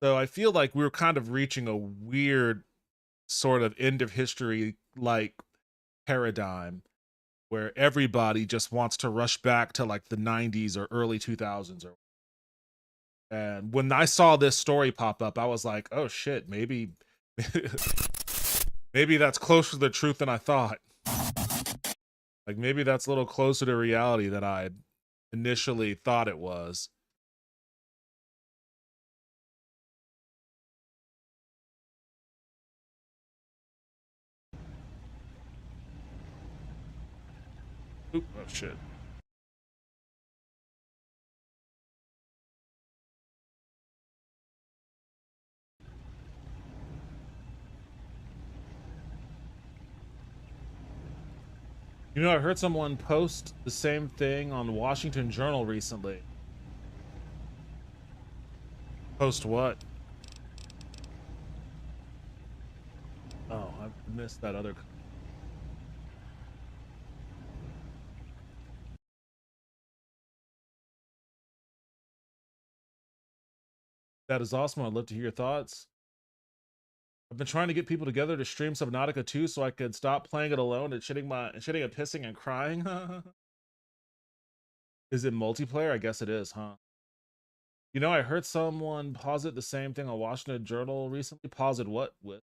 So I feel like we're kind of reaching a weird sort of end of history like paradigm where everybody just wants to rush back to, like, the 90s or early 2000s. And when I saw this story pop up, I was like, oh shit, maybe maybe that's closer to the truth than I thought. Like, maybe that's a little closer to reality than I initially thought it was. Oop, oh shit. You know, I heard someone post the same thing on the Washington Journal recently. Post what? Oh, I missed that other. That is awesome. I'd love to hear your thoughts. I've been trying to get people together to stream Subnautica 2 so I could stop playing it alone and shitting and pissing and crying. Is it multiplayer? I guess it is, huh? You know, I heard someone posit the same thing on Washington Journal recently. Posit what with?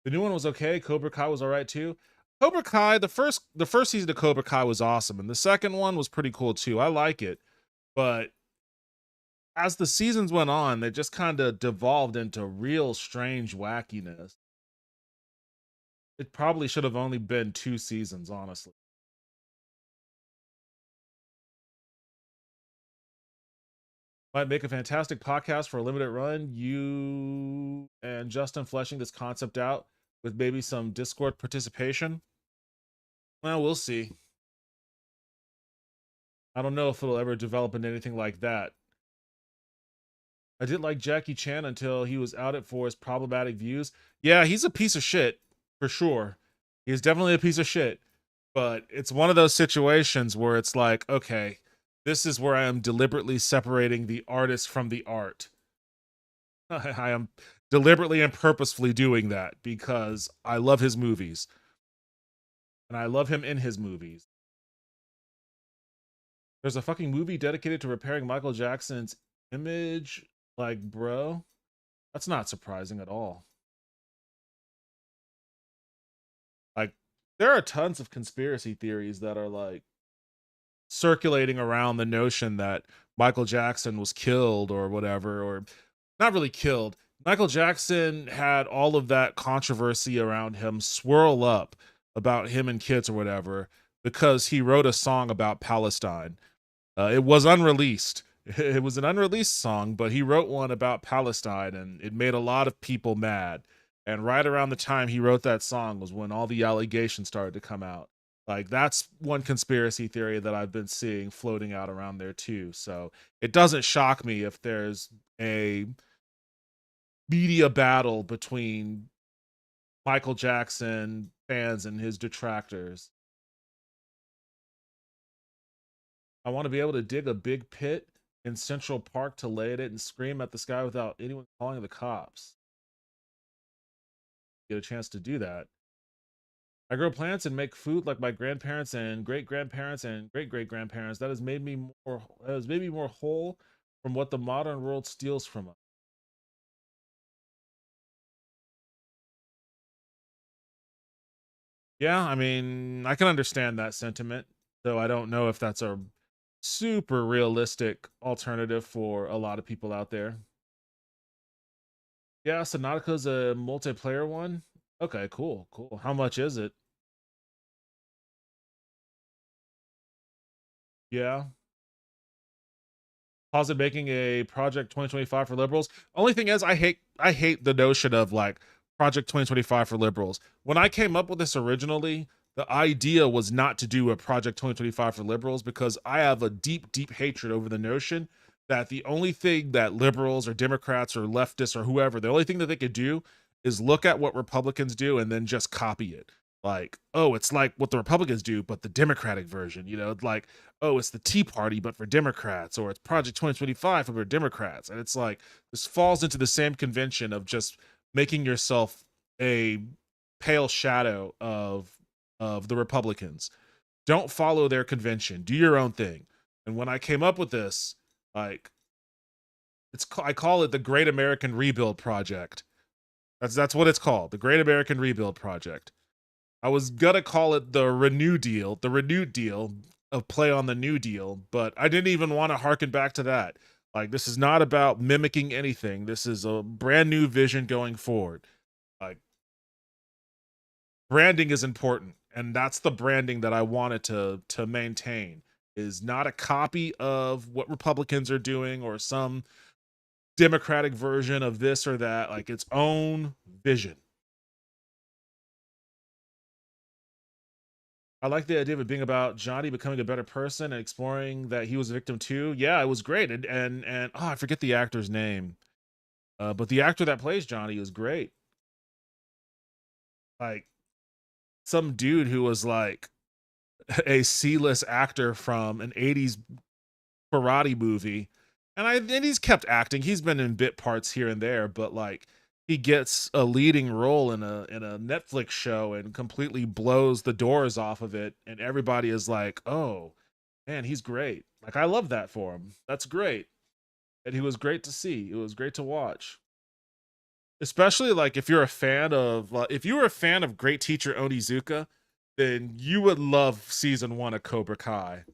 The new one was okay. Cobra Kai was alright too. Cobra Kai, the first season of Cobra Kai was awesome, and the second one was pretty cool too. I like it, but as the seasons went on, they just kind of devolved into real strange wackiness. It probably should have only been 2 seasons, honestly. Might make a fantastic podcast for a limited run. You and Justin fleshing this concept out with maybe some Discord participation. Well, we'll see. I don't know if it'll ever develop into anything like that. I did like Jackie Chan until he was outed for his problematic views. Yeah, he's a piece of shit, for sure. He's definitely a piece of shit. But it's one of those situations where it's like, okay, this is where I am deliberately separating the artist from the art. I am deliberately and purposefully doing that because I love his movies. and I love him in his movies. There's a fucking movie dedicated to repairing Michael Jackson's image. Like, bro, that's not surprising at all. Like, there are tons of conspiracy theories that are like circulating around the notion that Michael Jackson was killed or whatever, or not really killed. Michael Jackson had all of that controversy around him swirl up about him and kids or whatever because he wrote a song about Palestine. It was unreleased. It was an unreleased song, but he wrote one about Palestine, and it made a lot of people mad. And right around the time he wrote that song was when all the allegations started to come out. Like, that's one conspiracy theory that I've been seeing floating out around there too. So it doesn't shock me if there's a media battle between Michael Jackson fans and his detractors. I want to be able to dig a big pit in Central Park to lay in it and scream at the sky without anyone calling the cops. Get a chance to do that. I grow plants and make food like my grandparents and great-grandparents and great-great-grandparents. That has made me more whole from what the modern world steals from us. Yeah, I mean, I can understand that sentiment, though I don't know if that's a super realistic alternative for a lot of people out there. Yeah, Subnautica's a multiplayer one. Okay, cool. How much is it? Yeah. Posit making a Project 2025 for liberals. Only thing is, I hate the notion of like Project 2025 for liberals. When I came up with this originally, the idea was not to do a Project 2025 for liberals because I have a deep, deep hatred over the notion that the only thing that liberals or Democrats or leftists or whoever, the only thing that they could do is look at what Republicans do and then just copy it. Like, oh, it's like what the Republicans do, but the Democratic version, you know, like, oh, it's the Tea Party, but for Democrats, or it's Project 2025 for Democrats. And it's like, this falls into the same convention of just making yourself a pale shadow of the Republicans. Don't follow their convention. Do your own thing. And when I came up with this, like, I call it the Great American Rebuild Project. That's what it's called, the Great American Rebuild Project. I was gonna call it the renewed deal of play on the New Deal, but I didn't even want to harken back to that. Like, this is not about mimicking anything. This is a brand new vision going forward. Like, branding is important, and that's the branding that I wanted to maintain. Is not a copy of what Republicans are doing or some Democratic version of this or that, like its own vision. I like the idea of it being about Johnny becoming a better person and exploring that he was a victim too. Yeah, it was great. And oh, I forget the actor's name. But the actor that plays Johnny is great. Like, some dude who was like a C-list actor from an 80s karate movie. And he's kept acting. He's been in bit parts here and there, but like, he gets a leading role in a Netflix show and completely blows the doors off of it, and everybody is like, "Oh, man, he's great." Like, I love that for him. That's great. And he was great to see. It was great to watch. Especially like if you were a fan of Great Teacher Onizuka, then you would love season 1 of Cobra Kai.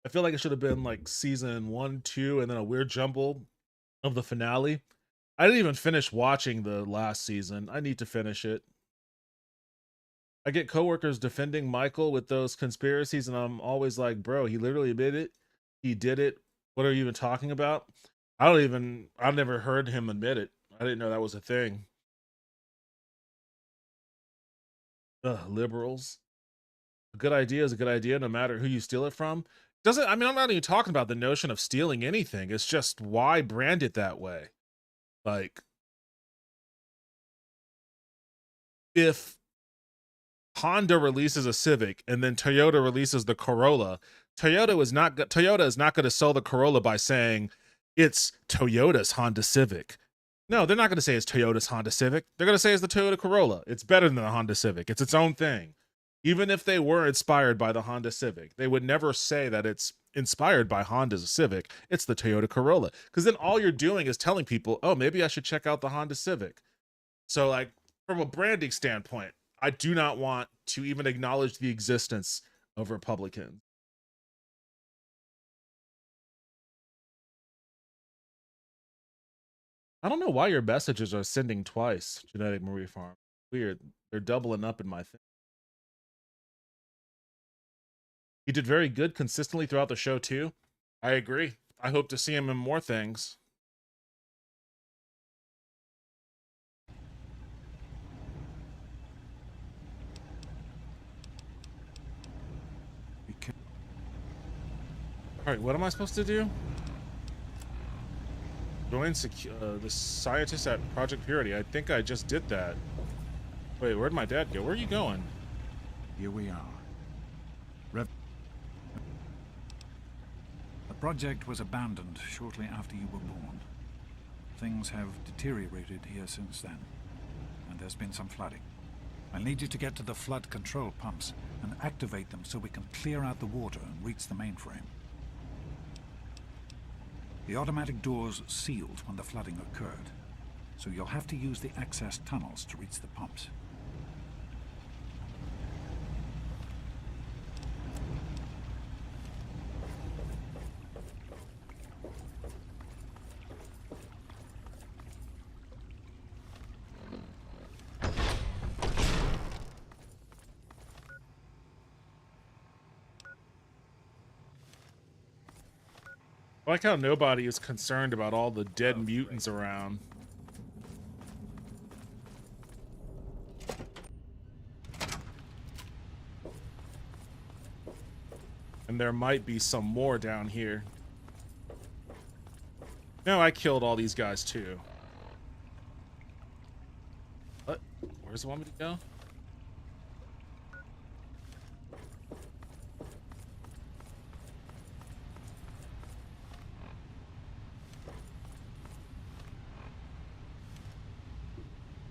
I feel like it should have been like season 1, 2, and then a weird jumble of the finale. I didn't even finish watching the last season. I need to finish it. I get coworkers defending Michael with those conspiracies, and I'm always like, bro, he literally admitted it. He did it. What are you even talking about? I've never heard him admit it. I didn't know that was a thing. Liberals. A good idea is a good idea no matter who you steal it from. I'm not even talking about the notion of stealing anything. It's just, why brand it that way? Like, if Honda releases a Civic and then Toyota releases the Corolla, Toyota is not going to sell the Corolla by saying it's Toyota's Honda Civic. No, they're not going to say it's Toyota's Honda Civic. They're going to say it's the Toyota Corolla. It's better than the Honda Civic. It's its own thing. Even if they were inspired by the Honda Civic, they would never say that it's inspired by Honda's Civic. It's the Toyota Corolla. Because then all you're doing is telling people, oh, maybe I should check out the Honda Civic. So, like, from a branding standpoint, I do not want to even acknowledge the existence of Republicans. I don't know why your messages are sending twice, Genetic Marie Farm. Weird. They're doubling up in my thing. He did very good consistently throughout the show, too. I agree. I hope to see him in more things. All right, what am I supposed to do? Join the scientists at Project Purity. I think I just did that. Wait, where'd my dad go? Where are you going? Here we are. The project was abandoned shortly after you were born. Things have deteriorated here since then, and there's been some flooding. I'll need you to get to the flood control pumps and activate them so we can clear out the water and reach the mainframe. The automatic doors sealed when the flooding occurred, so you'll have to use the access tunnels to reach the pumps. I like how nobody is concerned about all the dead mutants around. And there might be some more down here. No, I killed all these guys too. What? Where's the want me to go?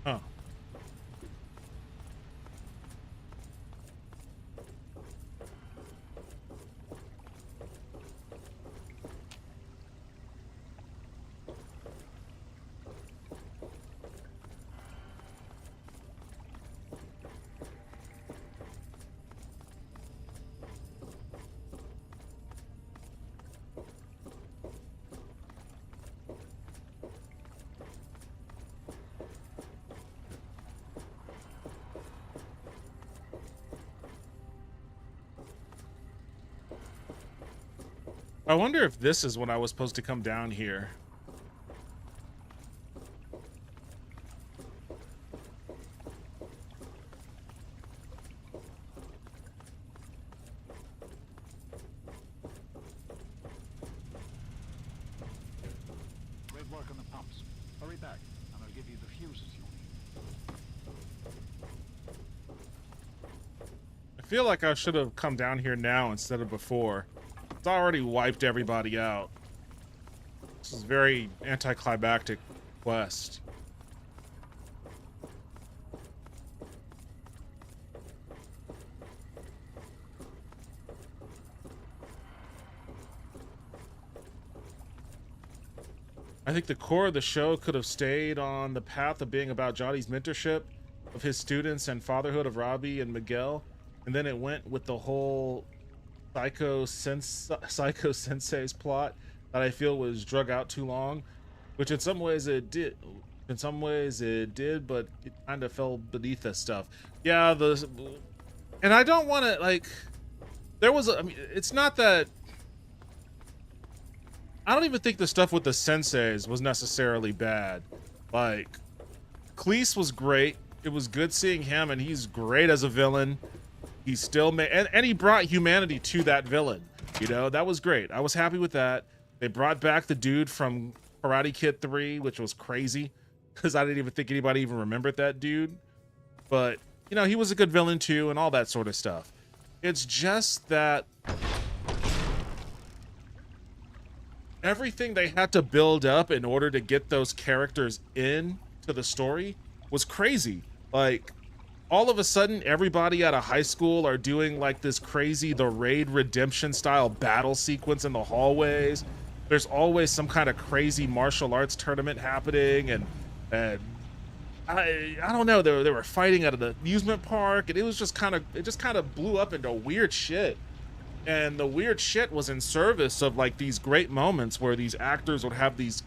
Oh. I wonder if this is when I was supposed to come down here. Great work on the pumps. Hurry back, and I'll give you the fuses you'll need. I feel like I should have come down here now instead of before. It's already wiped everybody out. This is very anticlimactic quest. I think the core of the show could have stayed on the path of being about Johnny's mentorship of his students and fatherhood of Robbie and Miguel, and then it went with the whole Psycho Sensei's plot that I feel was drug out too long, which in some ways it did. In some ways it did, but it kind of fell beneath that stuff. Yeah, and I don't want to, like, there was I mean, it's not that I don't even think the stuff with the senseis was necessarily bad. Like, Cleese was great. It was good seeing him, and he's great as a villain. He still made, and he brought humanity to that villain. You know, that was great. I was happy with that. They brought back the dude from Karate Kid 3, which was crazy because I didn't even think anybody even remembered that dude. But, you know, he was a good villain too, and all that sort of stuff. It's just that everything they had to build up in order to get those characters in to the story was crazy. Like, all of a sudden, everybody at a high school are doing like this crazy, the Raid Redemption style battle sequence in the hallways. There's always some kind of crazy martial arts tournament happening, and I don't know, they were fighting at an amusement park, and it just kind of blew up into weird shit. And the weird shit was in service of like these great moments where these actors would have these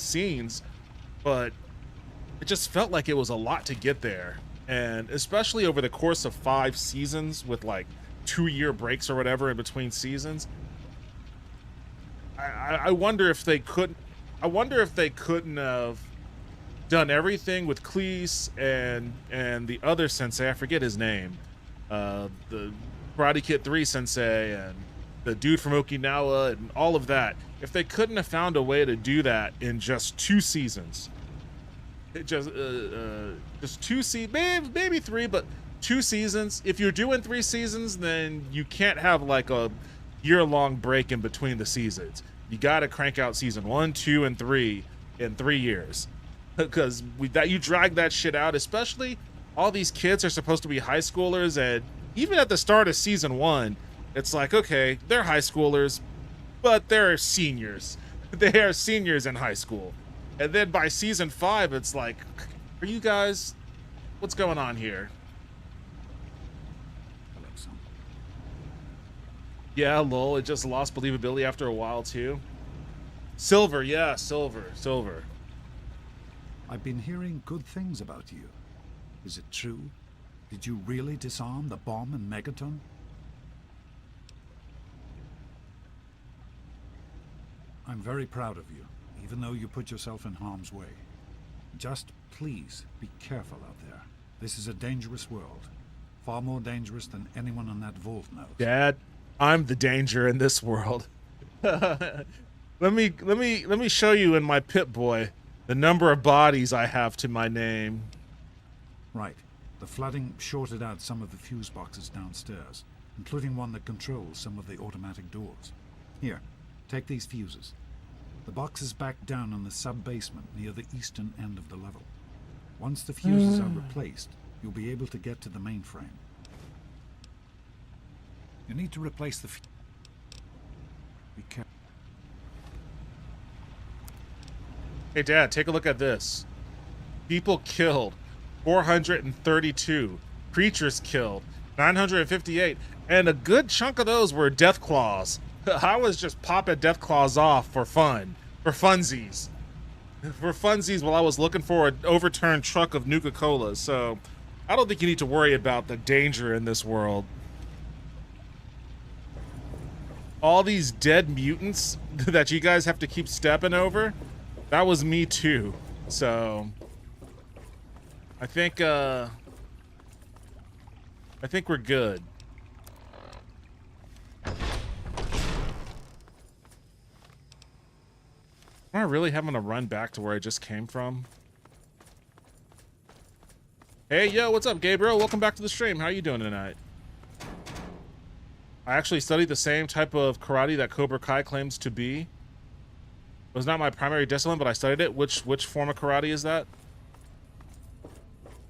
scenes, but it just felt like it was a lot to get there. And especially over the course of 5 seasons with like 2-year breaks or whatever in between seasons, I wonder if they couldn't have done everything with Cleese and the other sensei, I forget his name, the Karate Kid 3 sensei and the dude from Okinawa and all of that. If they couldn't have found a way to do that in just 2 seasons, just 2 seasons, maybe 3, but 2 seasons. If you're doing 3 seasons, then you can't have like a year-long break in between the seasons. You got to crank out season 1, 2, and 3 in 3 years, because you drag that shit out. Especially all these kids are supposed to be high schoolers, and even at the start of season 1, it's like, okay, they're high schoolers, but they're seniors. They are seniors in high school. And then by season 5, it's like, are you guys, what's going on here? Yeah, lol, it just lost believability after a while too. Silver, yeah, Silver. I've been hearing good things about you. Is it true? Did you really disarm the bomb in Megaton? I'm very proud of you, even though you put yourself in harm's way. Just please be careful out there. This is a dangerous world. Far more dangerous than anyone on that vault knows. Dad, I'm the danger in this world. let me show you in my Pip-Boy the number of bodies I have to my name. Right. The flooding shorted out some of the fuse boxes downstairs, including one that controls some of the automatic doors. Here, take these fuses. The box is back down in the sub-basement near the eastern end of the level. Once the fuses are replaced, you'll be able to get to the mainframe. You need to replace the Be careful. Hey, Dad, take a look at this. People killed, 432. Creatures killed, 958. And a good chunk of those were death claws. I was just popping death claws off for fun, for funsies. For funsies while I was looking for an overturned truck of Nuka-Colas. So I don't think you need to worry about the danger in this world. All these dead mutants that you guys have to keep stepping over, that was me too. So I think we're good. Am I really having to run back to where I just came from? Hey, yo, what's up, Gabriel? Welcome back to the stream. How you doing tonight? I actually studied the same type of karate that Cobra Kai claims to be. It was not my primary discipline, but I studied it. Which form of karate is that?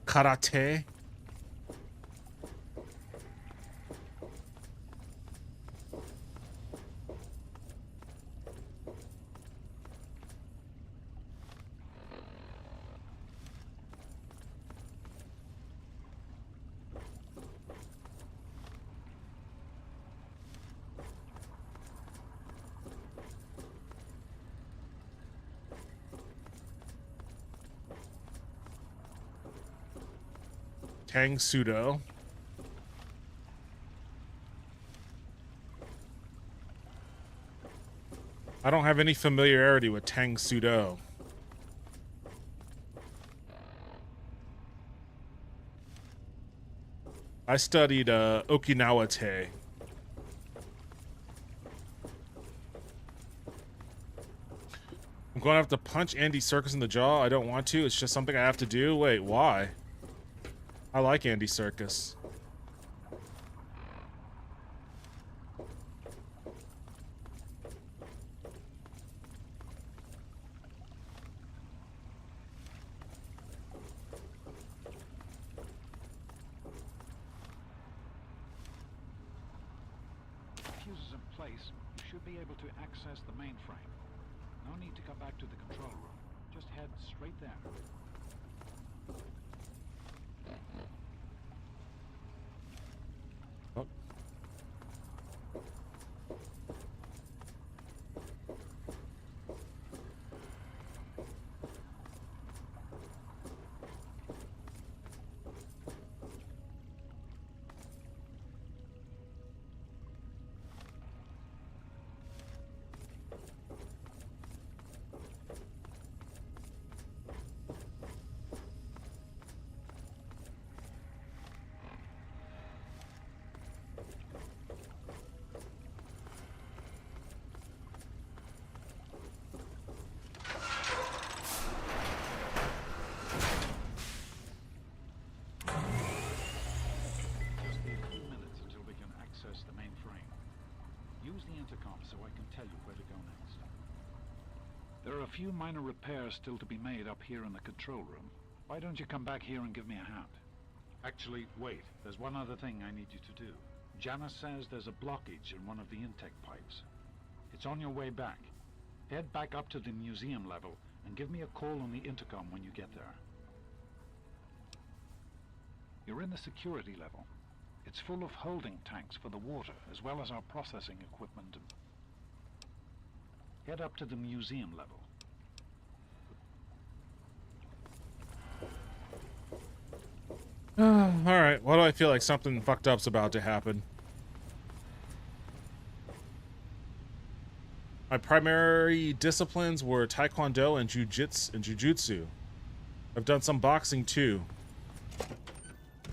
Karate? Tang Sudo. I don't have any familiarity with Tang Sudo. I studied Okinawa Te. I'm going to have to punch Andy Serkis in the jaw. I don't want to. It's just something I have to do. Wait, why? I like Andy Serkis. should be able to access the mainframe. No need to come back to the control room. Just head straight there. Oh. Use the intercom so I can tell you where to go next. There are a few minor repairs still to be made up here in the control room. Why don't you come back here and give me a hand? Actually, wait. There's one other thing I need you to do. Janice says there's a blockage in one of the intake pipes. It's on your way back. Head back up to the museum level and give me a call on the intercom when you get there. You're in the security level. It's full of holding tanks for the water, as well as our processing equipment. Head up to the museum level. Alright, why do I feel like something fucked up's about to happen? My primary disciplines were Taekwondo and Jiu-Jitsu. I've done some boxing too.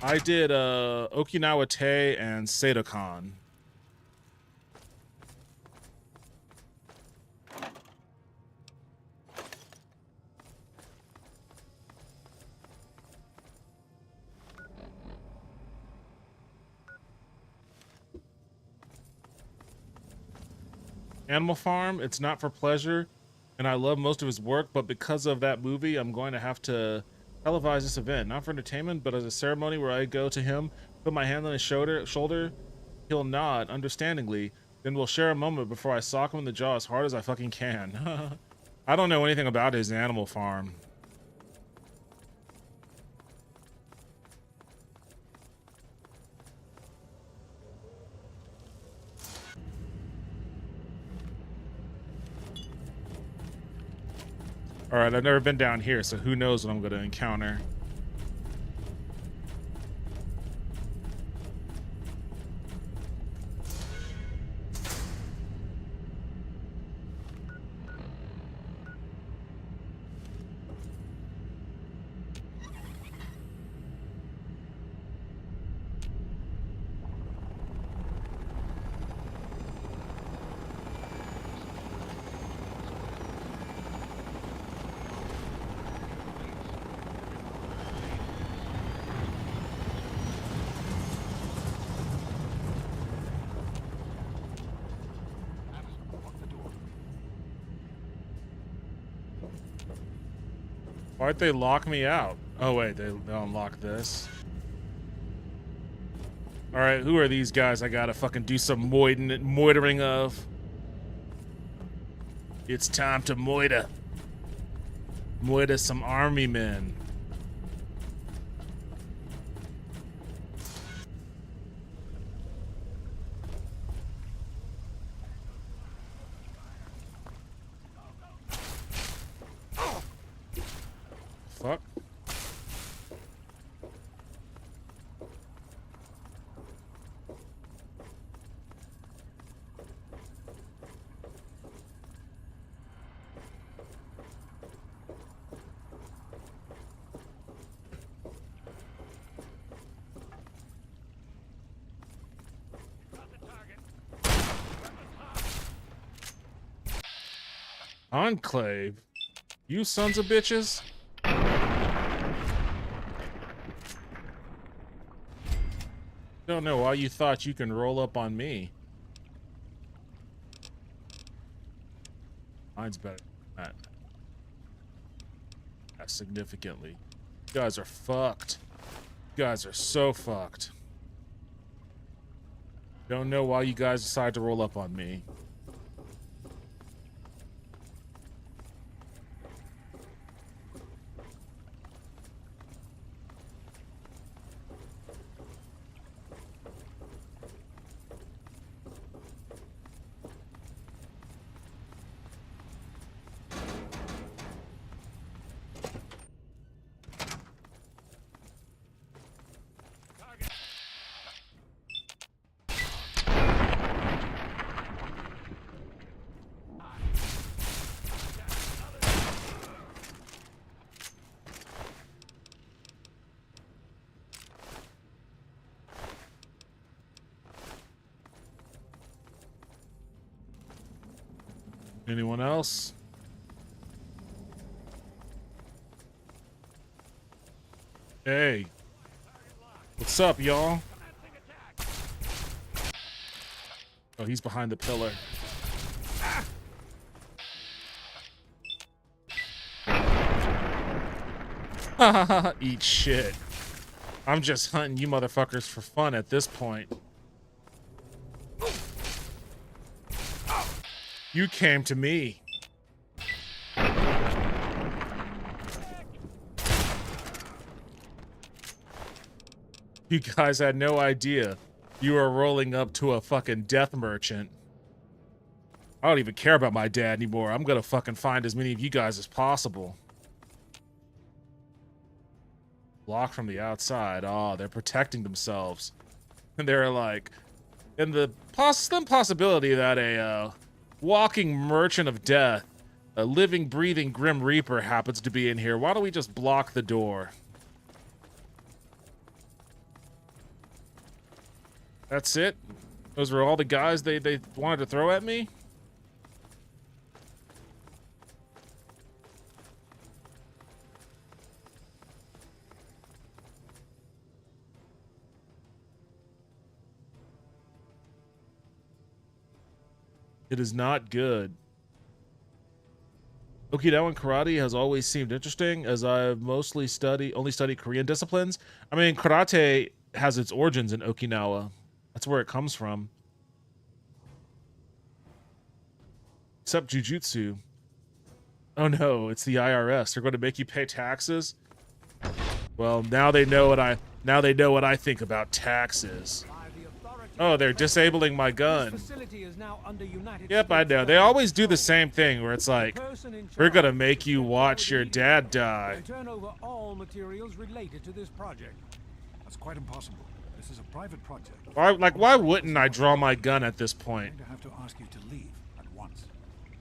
I did Okinawa Te and Seidokan. Animal Farm, it's not for pleasure, and I love most of his work, but because of that movie, I'm going to have to televise this event, not for entertainment, but as a ceremony where I go to him, put my hand on his shoulder, he'll nod understandingly, then we'll share a moment before I sock him in the jaw as hard as I fucking can. I don't know anything about his Animal Farm. Alright, I've never been down here, so who knows what I'm going to encounter. Why'd they lock me out? Oh wait, they'll unlock this. Alright, who are these guys I gotta fucking do some moitering of? It's time to moiter. Moiter some army men. Fuck. Enclave? You sons of bitches? Don't know why you thought you can roll up on me. Mine's better than that. Yeah, significantly. You guys are fucked. You guys are so fucked. Don't know why you guys decide to roll up on me. Anyone else? Hey. What's up, y'all? Oh, he's behind the pillar. Eat shit. I'm just hunting you motherfuckers for fun at this point. You came to me. You guys had no idea you were rolling up to a fucking death merchant. I don't even care about my dad anymore. I'm gonna fucking find as many of you guys as possible. Blocked from the outside. Oh, they're protecting themselves. And they're like, in the slim possibility that a walking merchant of death, a living, breathing Grim Reaper happens to be in here, why don't we just block the door? That's it? Those were all the guys they wanted to throw at me? It is not good. Okinawan karate has always seemed interesting, as I've only studied Korean disciplines. I mean, karate has its origins in Okinawa. That's where it comes from. Except jujutsu. Oh no, it's the IRS. They're going to make you pay taxes. Well, now they know what I think about taxes. Oh, they're disabling my gun. Yep, I know. They always do the same thing where it's like, we're gonna make you watch your dad die. Turn over all materials related to this project. That's quite impossible. This is a private project. Why wouldn't I draw my gun at this point? I'm going to have to ask you to leave at once.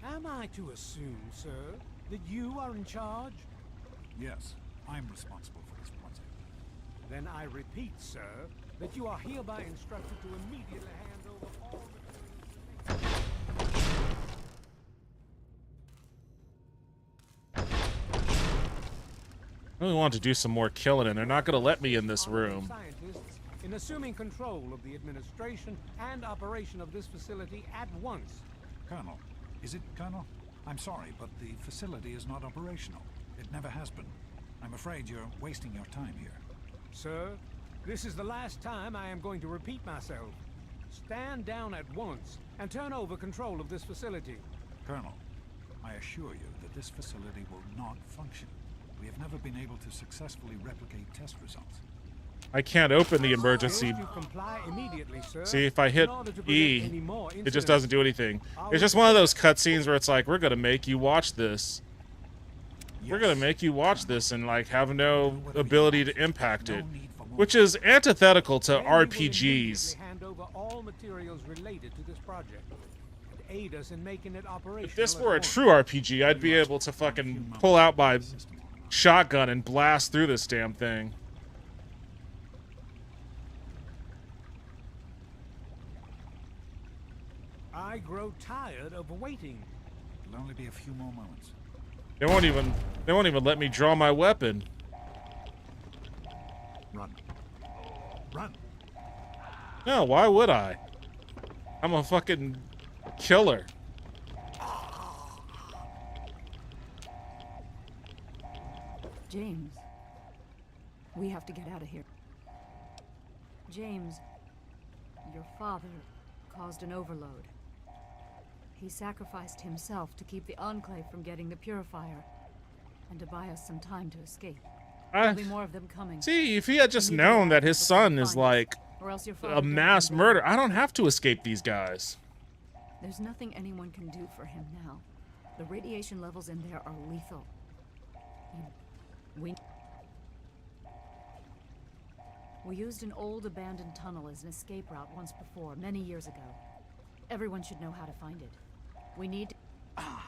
Am I to assume, sir, that you are in charge? Yes, I'm responsible for this project. Then I repeat, sir, that you are hereby instructed to immediately hand over all I really want to do some more killing, and they're not going to let me in this room. scientists in assuming control of the administration and operation of this facility at once. Colonel, is it Colonel? I'm sorry, but the facility is not operational. It never has been. I'm afraid you're wasting your time here. Sir, this is the last time I am going to repeat myself. Stand down at once and turn over control of this facility. Colonel, I assure you that this facility will not function. We have never been able to successfully replicate test results. I can't open the emergency. See, if I hit E, it just doesn't do anything. It's just one of those cutscenes where it's like, we're gonna make you watch this. We're gonna make you watch this and like have no ability to impact it, which is antithetical to RPGs. Hand over all materials related to this project and aid us in making it operational. If this were a true RPG, I'd be able to fucking pull out my shotgun and blast through this damn thing. I grow tired of waiting. It'll only be a few more moments. They won't even let me draw my weapon. Run. Run. No, why would I? I'm a fucking killer. James, we have to get out of here. James, your father caused an overload. He sacrificed himself to keep the Enclave from getting the Purifier, and to buy us some time to escape. There'll be more of them coming. See, if he had just known that his son is like a mass murder, I don't have to escape these guys. There's nothing anyone can do for him now. The radiation levels in there are lethal. We used an old abandoned tunnel as an escape route once before, many years ago. Everyone should know how to find it. We need to... I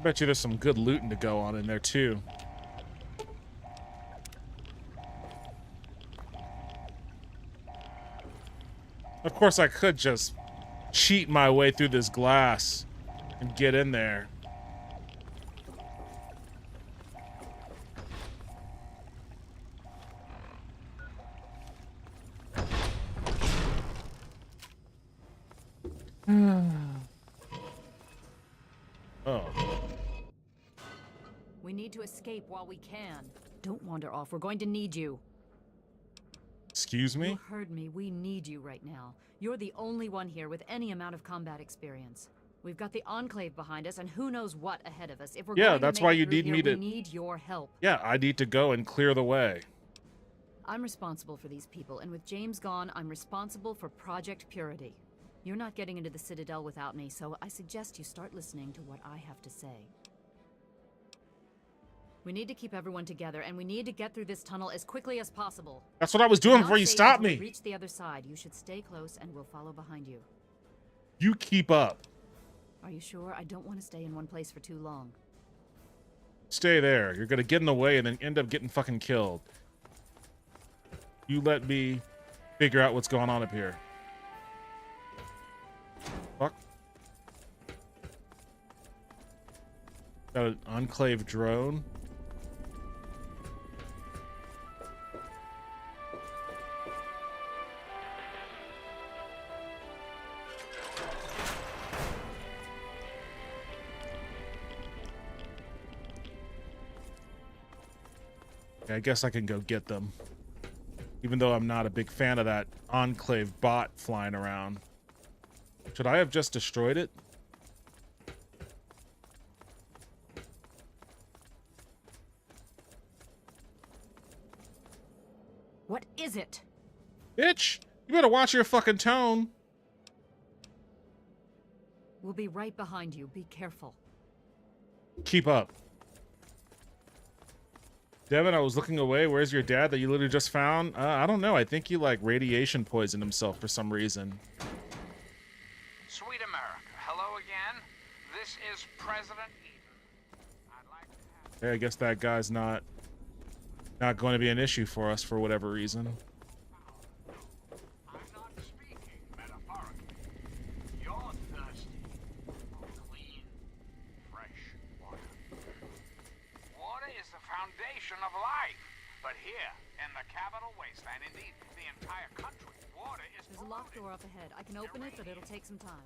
bet you there's some good looting to go on in there too. Of course I could just cheat my way through this glass and get in there. Oh. We need to escape while we can. Don't wander off. We're going to need you. Excuse me? You heard me. We need you right now. You're the only one here with any amount of combat experience. We've got the Enclave behind us, and who knows what ahead of us. If we're going that's to why make you it through need here, me to. We need your help. Yeah, I need to go and clear the way. I'm responsible for these people, and with James gone, I'm responsible for Project Purity. You're not getting into the Citadel without me, so I suggest you start listening to what I have to say. We need to keep everyone together, and we need to get through this tunnel as quickly as possible. That's what I was doing We're before not you safe stopped until we me. reach the other side. You should stay close, and we'll follow behind you. You keep up. Are you sure? I don't want to stay in one place for too long. Stay there. You're gonna get in the way and then end up getting fucking killed. You let me figure out what's going on up here. Fuck. Got an Enclave drone. Okay, I guess I can go get them. Even though I'm not a big fan of that Enclave bot flying around. Should I have just destroyed it? What is it? Bitch, you better watch your fucking tone. We'll be right behind you. Be careful. Keep up. Devin, I was looking away. Where's your dad that you literally just found? I don't know. I think he like radiation poisoned himself for some reason. Sweet America, hello again. This is President Eden. I'd like to have... Hey, I guess that guy's not going to be an issue for us for whatever reason. I'm not speaking metaphorically. You're thirsty for clean, fresh water. Water is the foundation of life. But here, in the capital wasteland, indeed, the entire country, water is There's a locked door up ahead. I can open it, but it'll take some time.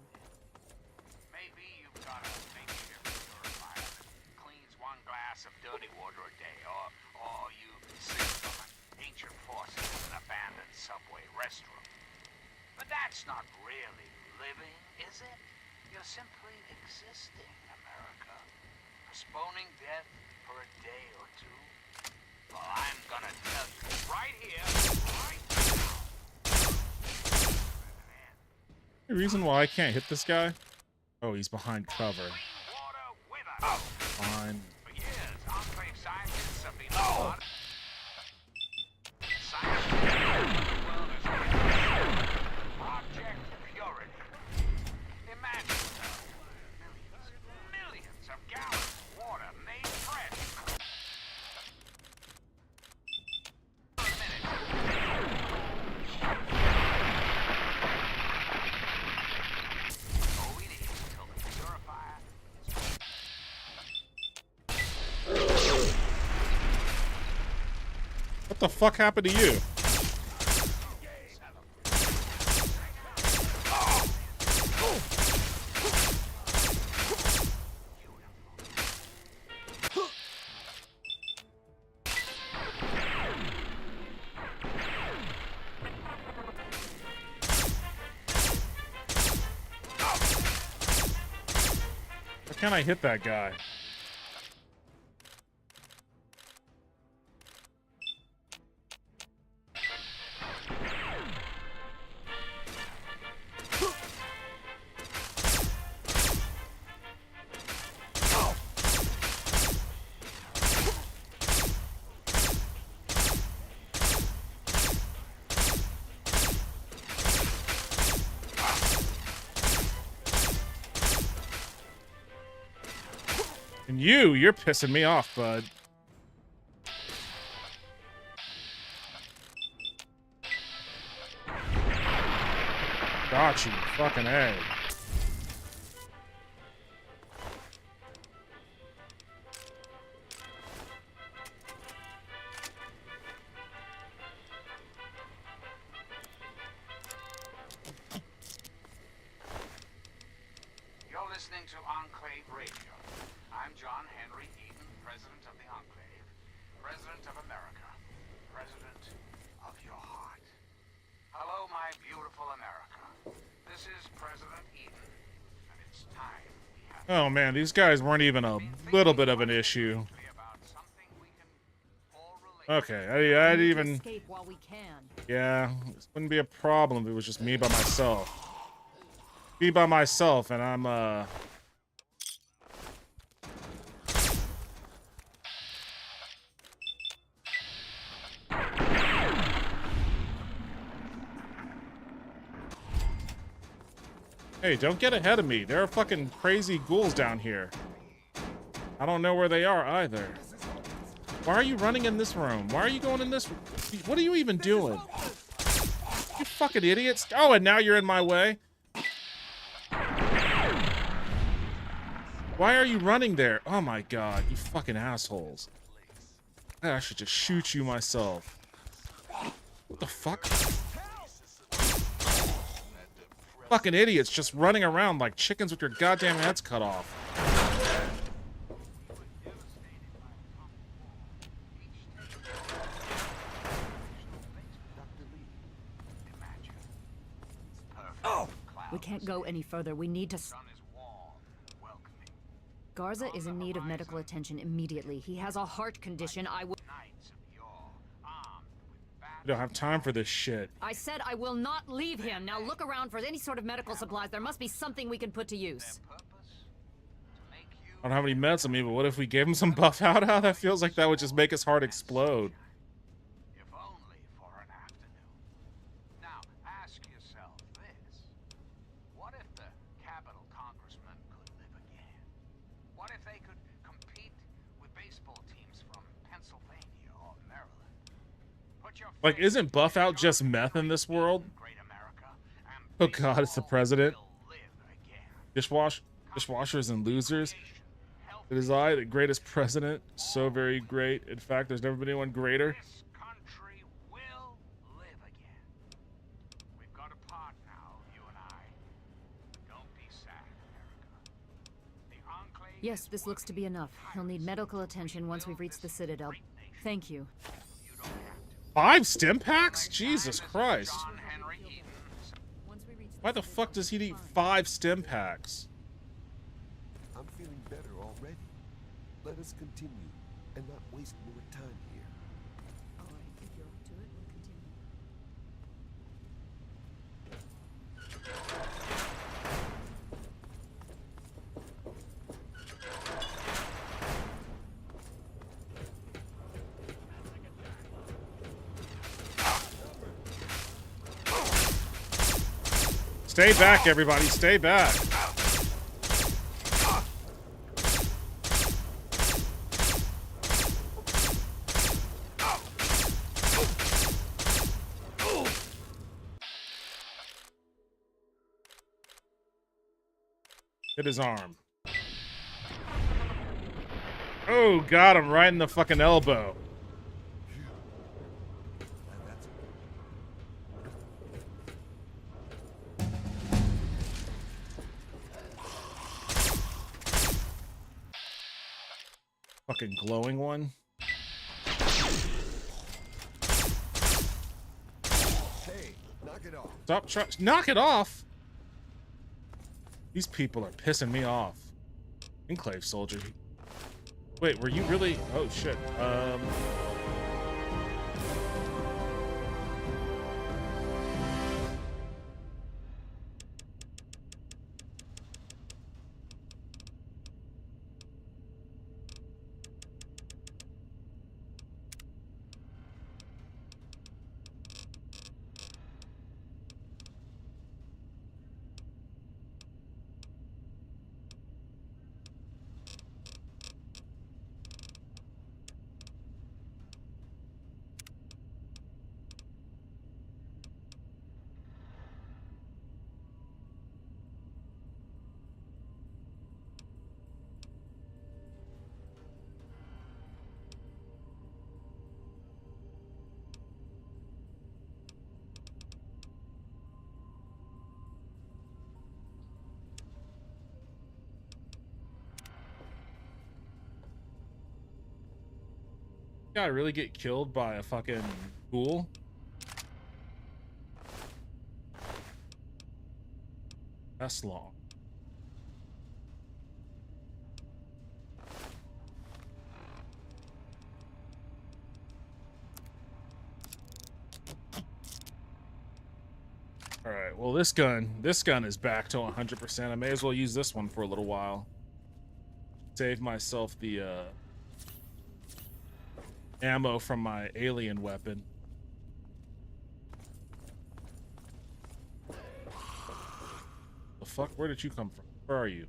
Maybe you've got a makeshift purifier that cleans one glass of dirty water a day, or you sleep from an ancient faucet in an abandoned subway restroom. But that's not really living, is it? You're simply existing, America. Postponing death for a day or two. Well, I'm gonna tell you right here, right now. Any reason why I can't hit this guy? Oh, he's behind cover. Fine. For years, Enclave scientists have been on Project Purity. Imagine millions of gallons of water made fresh. What the fuck happened to you? Why can't I hit that guy? And you're pissing me off, bud. God got you. Fucking A. You're listening to Enclave Radio. I'm John Henry Eden, President of the Enclave, President of America, President of your heart. Hello, my beautiful America. This is President Eden, and it's time we have... Oh man, these guys weren't even a little bit of an issue. Okay, I'd even... Escape while we can. Yeah, this wouldn't be a problem if it was just me by myself. Me by myself, and I'm, Hey, don't get ahead of me. There are fucking crazy ghouls down here. I don't know where they are either. Why are you running in this room? Why are you going in this? What are you even doing? You fucking idiots. Oh, and now you're in my way. Why are you running there? Oh my god, you fucking assholes. I should just shoot you myself. What the fuck? Fucking idiots just running around like chickens with your goddamn heads cut off. We can't go any further. We need to... Garza is in need of medical attention immediately. He has a heart condition. We don't have time for this shit. I said I will not leave him. Now look around for any sort of medical supplies. There must be something we can put to use. I don't have any meds on me, but what if we gave him some buff out? That feels like that would just make his heart explode. If only for an afternoon. Now, ask yourself this. What if the Capitol congressman could live again? What if they could compete with baseball teams from Pennsylvania or Maryland? Put your Like, isn't buff out just meth in this world? Oh god, it's the president. Dishwashers and losers. It is I, the greatest president. So very great. In fact, there's never been anyone greater. This country will live again. We've got a part now, you and I. Don't be sad, America. The Enclave... Yes, this looks to be enough. He'll need medical attention once we've reached the Citadel. Thank you. 5 stim packs? Jesus Christ. Why the fuck does he need 5 stim packs? I'm feeling better already. Let us continue and not waste more time here. All right, if you're up to it, we'll continue. Stay back, everybody. Stay back. Hit his arm. Oh, got him right in the fucking elbow. Fucking glowing one. Hey, knock it off. Stop trying. Knock it off. These people are pissing me off. Enclave soldier. Wait, were you really? Oh shit. Guy really get killed by a fucking ghoul? That's long. All right, well, this gun is back to 100%. I may as well use this one for a little while. Save myself the ammo from my alien weapon. The fuck? Where did you come from? Where are you?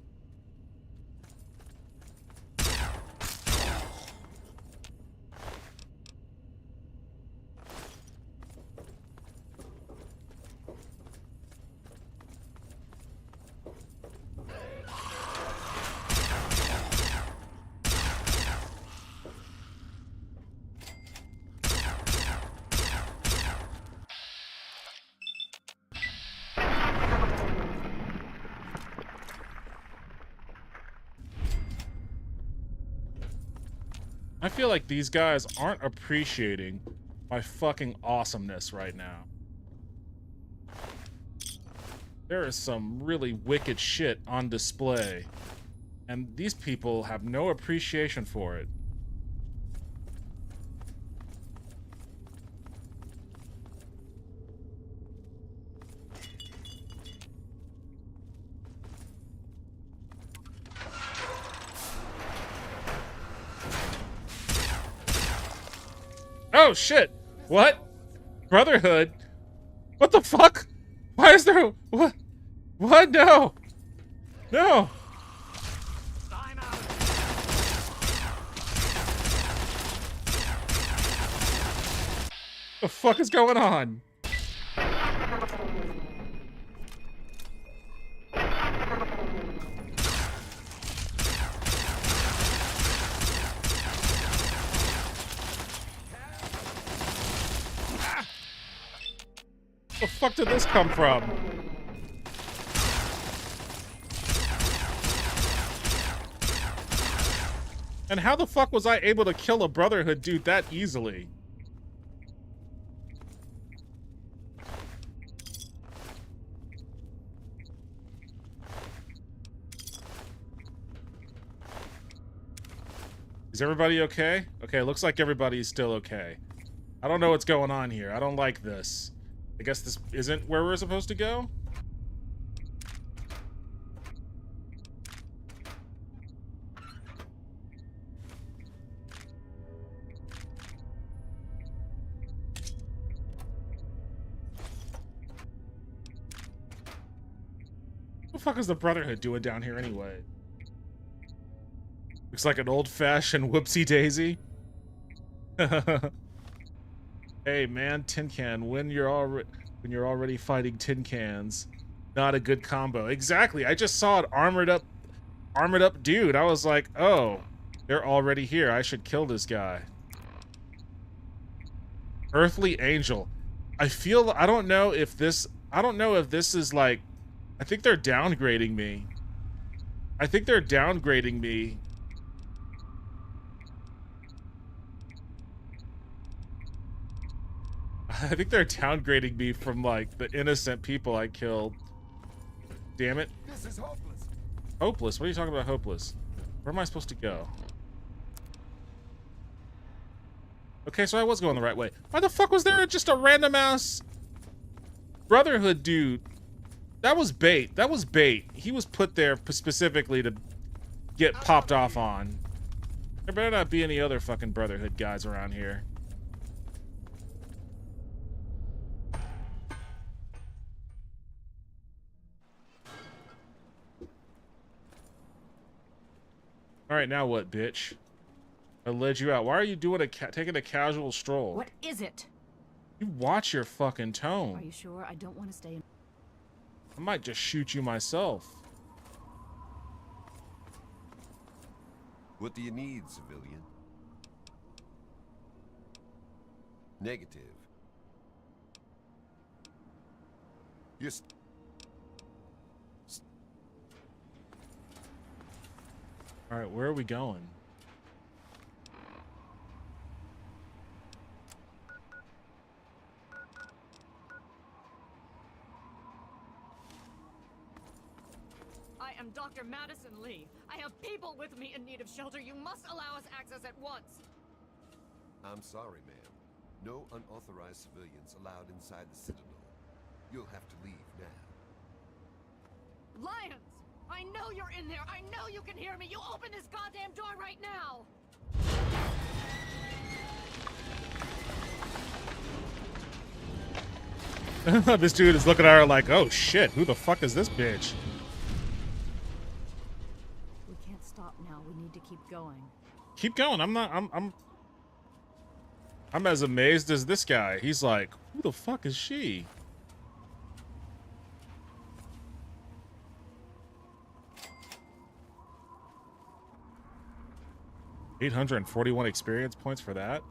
I feel like these guys aren't appreciating my fucking awesomeness right now. There is some really wicked shit on display, and these people have no appreciation for it. Oh shit! What? Brotherhood? What the fuck? Why is there what? What? No! No! The fuck is going on? Where the fuck did this come from? And how the fuck was I able to kill a Brotherhood dude that easily? Is everybody okay? Okay, looks like everybody's still okay. I don't know what's going on here. I don't like this. I guess this isn't where we're supposed to go? What the fuck is the Brotherhood doing down here anyway? Looks like an old-fashioned whoopsie-daisy. Hey man, tin can. When you're already fighting tin cans, not a good combo. Exactly. I just saw an armored up dude. I was like, oh, they're already here. I should kill this guy. Earthly Angel. I don't know if this is like, I think they're downgrading me. I think they're downgrading me. I think they're downgrading me from like the innocent people I killed. Damn it. This is hopeless. Hopeless? What are you talking about hopeless? Where am I supposed to go? Okay, so I was going the right way. Why the fuck was there just a random ass Brotherhood dude? That was bait. That was bait. He was put there specifically to get popped off on. There better not be any other fucking Brotherhood guys around here. All right, now what, bitch? I led you out. Why are you doing taking a casual stroll? What is it? You watch your fucking tone. Are you sure? I don't want to stay in. I might just shoot you myself. What do you need, civilian? Negative. You're All right, where are we going? am Dr. Madison Lee. I have people with me in need of shelter. You must allow us access at once. I'm sorry, ma'am. No unauthorized civilians allowed inside the Citadel. You'll have to leave now. Lyons! I know you're in there! I know you can hear me! You open this goddamn door right now! This dude is looking at her like, oh shit, who the fuck is this bitch? We can't stop now. We need to keep going. Keep going. I'm as amazed as this guy. He's like, who the fuck is she? $841 experience points for that.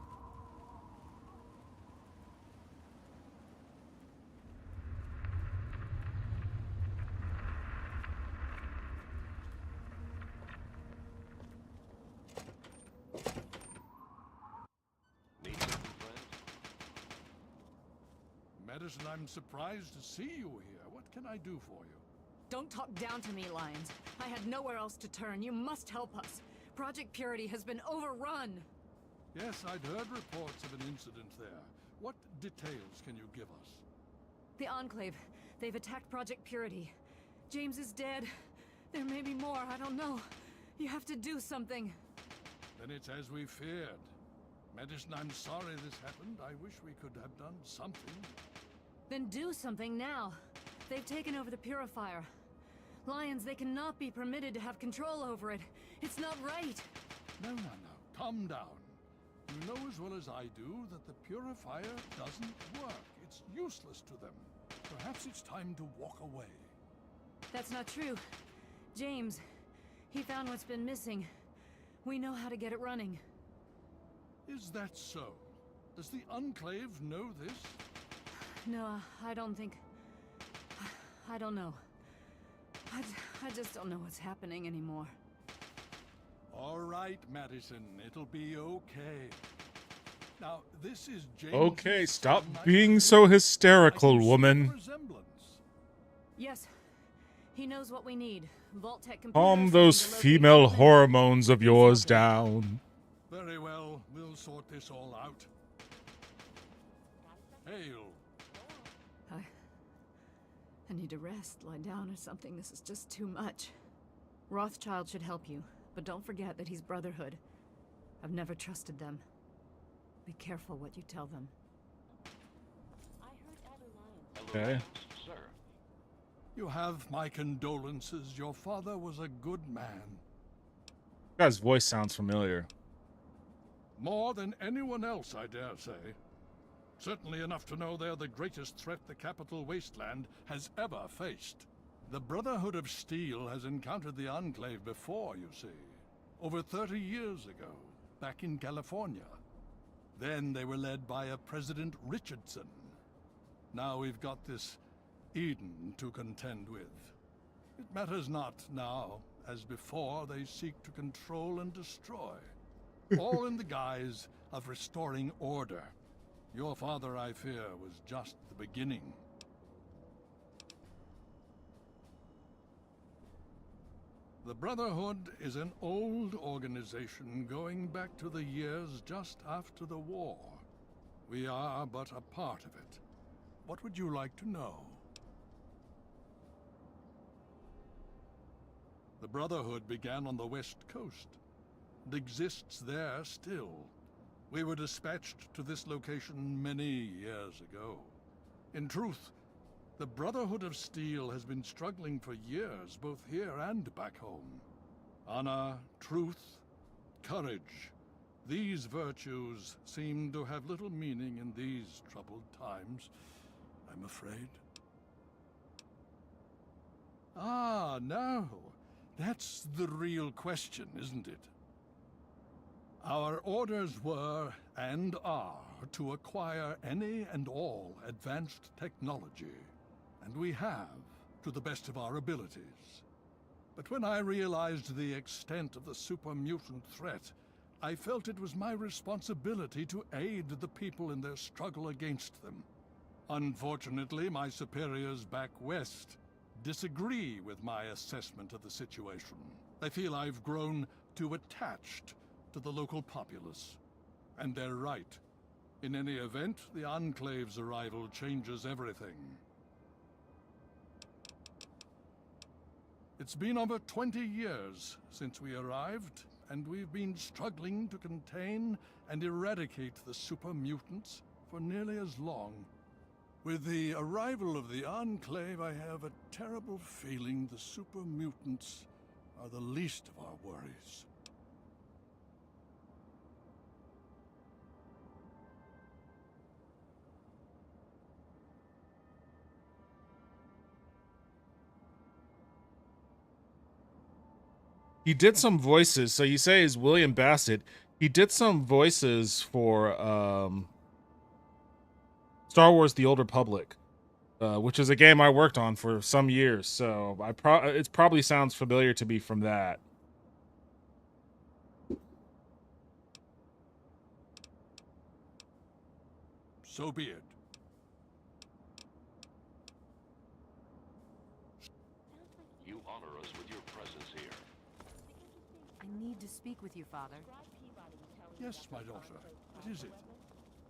Madison, I'm surprised to see you here. What can I do for you? Don't talk down to me, Lyons. I had nowhere else to turn. You must help us. Project Purity has been overrun. Yes, I'd heard reports of an incident there. What details can you give us? The Enclave. They've attacked Project Purity. James is dead. There may be more. I don't know. You have to do something. Then it's as we feared. Madison, I'm sorry this happened. I wish we could have done something. Then do something now. They've taken over the Purifier. Lyons, they cannot be permitted to have control over it. It's not right. No. Calm down. You know as well as I do that the Purifier doesn't work. It's useless to them. Perhaps it's time to walk away. That's not true. James, he found what's been missing. We know how to get it running. Is that so? Does the Enclave know this? No, I don't think... I don't know. I just don't know what's happening anymore. All right, Madison. It'll be okay. Now, this is James. Okay, stop being so hysterical, woman. Yes. He knows what we need. Vault-Tec computers. Calm those female hormones of yours down. Very well. We'll sort this all out. Hail. I need to rest, lie down or something. This is just too much. Rothschild should help you, but don't forget that he's Brotherhood. I've never trusted them. Be careful what you tell them. Okay. Sir. You have my condolences. Your father was a good man. That guy's voice sounds familiar. More than anyone else, I dare say. Certainly enough to know they're the greatest threat the Capital Wasteland has ever faced. The Brotherhood of Steel has encountered the Enclave before, you see. Over 30 years ago, back in California. Then they were led by a President Richardson. Now we've got this Eden to contend with. It matters not now. As before, they seek to control and destroy. All in the guise of restoring order. Your father, I fear, was just the beginning. The Brotherhood is an old organization going back to the years just after the war. We are but a part of it. What would you like to know? The Brotherhood began on the West Coast. It exists there still. We were dispatched to this location many years ago. In truth, the Brotherhood of Steel has been struggling for years, both here and back home. Honor, truth, courage. These virtues seem to have little meaning in these troubled times, I'm afraid. Ah, no. That's the real question, isn't it? Our orders were, and are, to acquire any and all advanced technology. And we have, to the best of our abilities. But when I realized the extent of the super-mutant threat, I felt it was my responsibility to aid the people in their struggle against them. Unfortunately, my superiors back west disagree with my assessment of the situation. They feel I've grown too attached to the local populace. And they're right. In any event, the Enclave's arrival changes everything. It's been over 20 years since we arrived, and we've been struggling to contain and eradicate the super mutants for nearly as long. With the arrival of the Enclave, I have a terrible feeling the super mutants are the least of our worries. He did some voices. So you say he's William Bassett. He did some voices for Star Wars: The Old Republic, which is a game I worked on for some years. So it probably sounds familiar to me from that. So be it. You honor us with your presence here. I need to speak with you, Father. Yes, my daughter. What is it?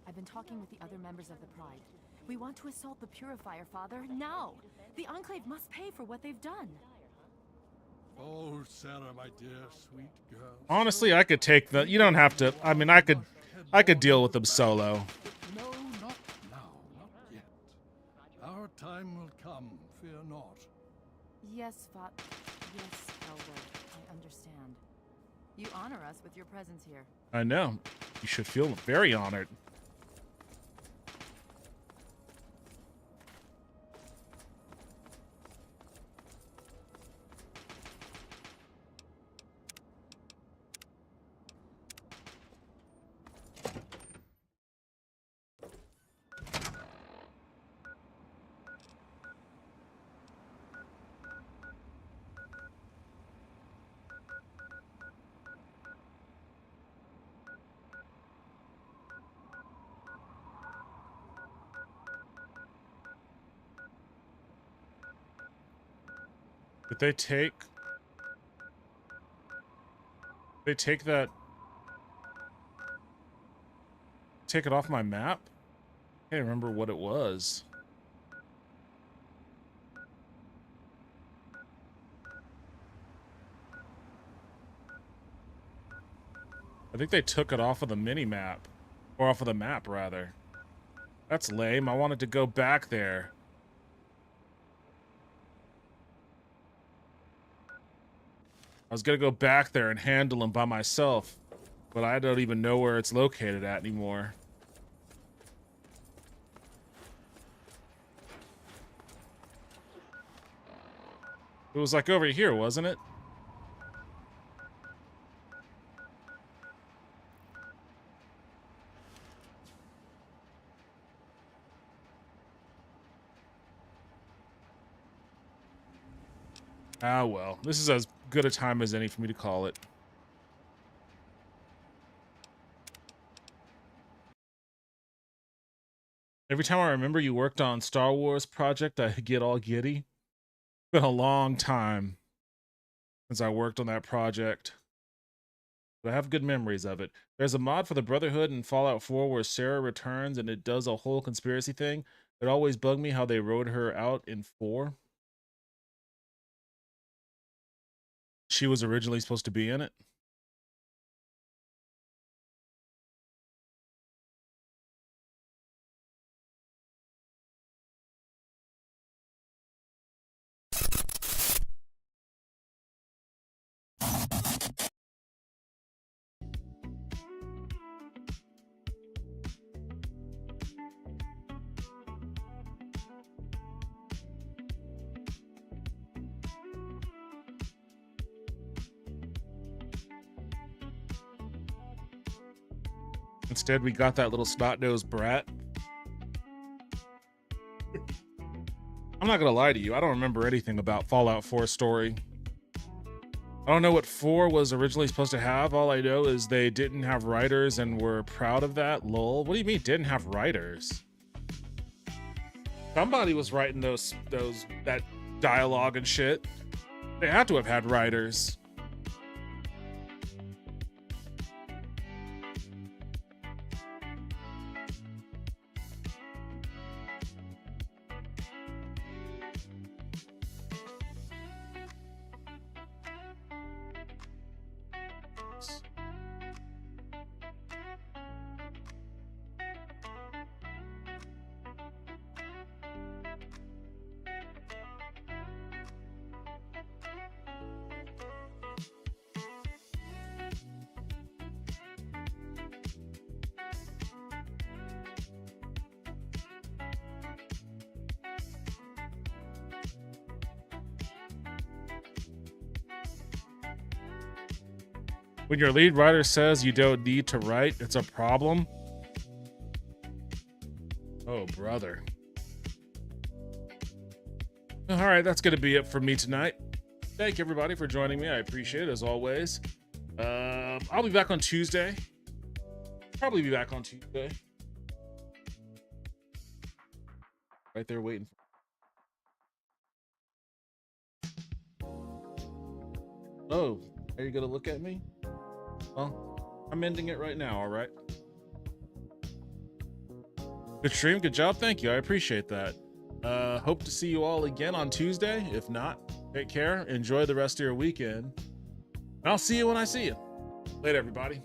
I've been talking with the other members of the Pride. We want to assault the Purifier, Father, now! The Enclave must pay for what they've done. Oh, Sarah, my dear, sweet girl. Honestly, I could take the. You don't have to. I mean, I could deal with them solo. No, not now, not yet. Our time will come, fear not. Yes, Yes, Elder. I understand. You honor us with your presence here. I know. You should feel very honored. Did they take that? Take it off my map? I can't remember what it was. I think they took it off of the mini map, or off of the map rather. That's lame. I wanted to go back there. I was gonna go back there and handle him by myself, but I don't even know where it's located at anymore. It was like over here, wasn't it? Ah, well, this is as good a time as any for me to call it. Every time I remember you worked on Star Wars project, I get all giddy. It's been a long time since I worked on that project, but I have good memories of it. There's a mod for the Brotherhood in Fallout 4 where Sarah returns and it does a whole conspiracy thing. It always bugged me how they wrote her out in 4. She was originally supposed to be in it. Instead, we got that little snot-nosed brat. I'm not gonna lie to you, I don't remember anything about Fallout 4 story. I don't know what 4 was originally supposed to have. All I know is they didn't have writers and were proud of that. Lol. What do you mean didn't have writers? Somebody was writing that dialogue and shit. They had to have had writers. When your lead writer says you don't need to write, it's a problem. Oh, brother. All right, that's going to be it for me tonight. Thank you, everybody, for joining me. I appreciate it, as always. I'll be back on Tuesday. Probably be back on Tuesday. Right there waiting. Oh, are you going to look at me? Well, I'm ending it right now, all right? Good stream, good job, thank you, I appreciate that. Hope to see you all again on Tuesday. If not, take care, enjoy the rest of your weekend, and I'll see you when I see you. Later, everybody.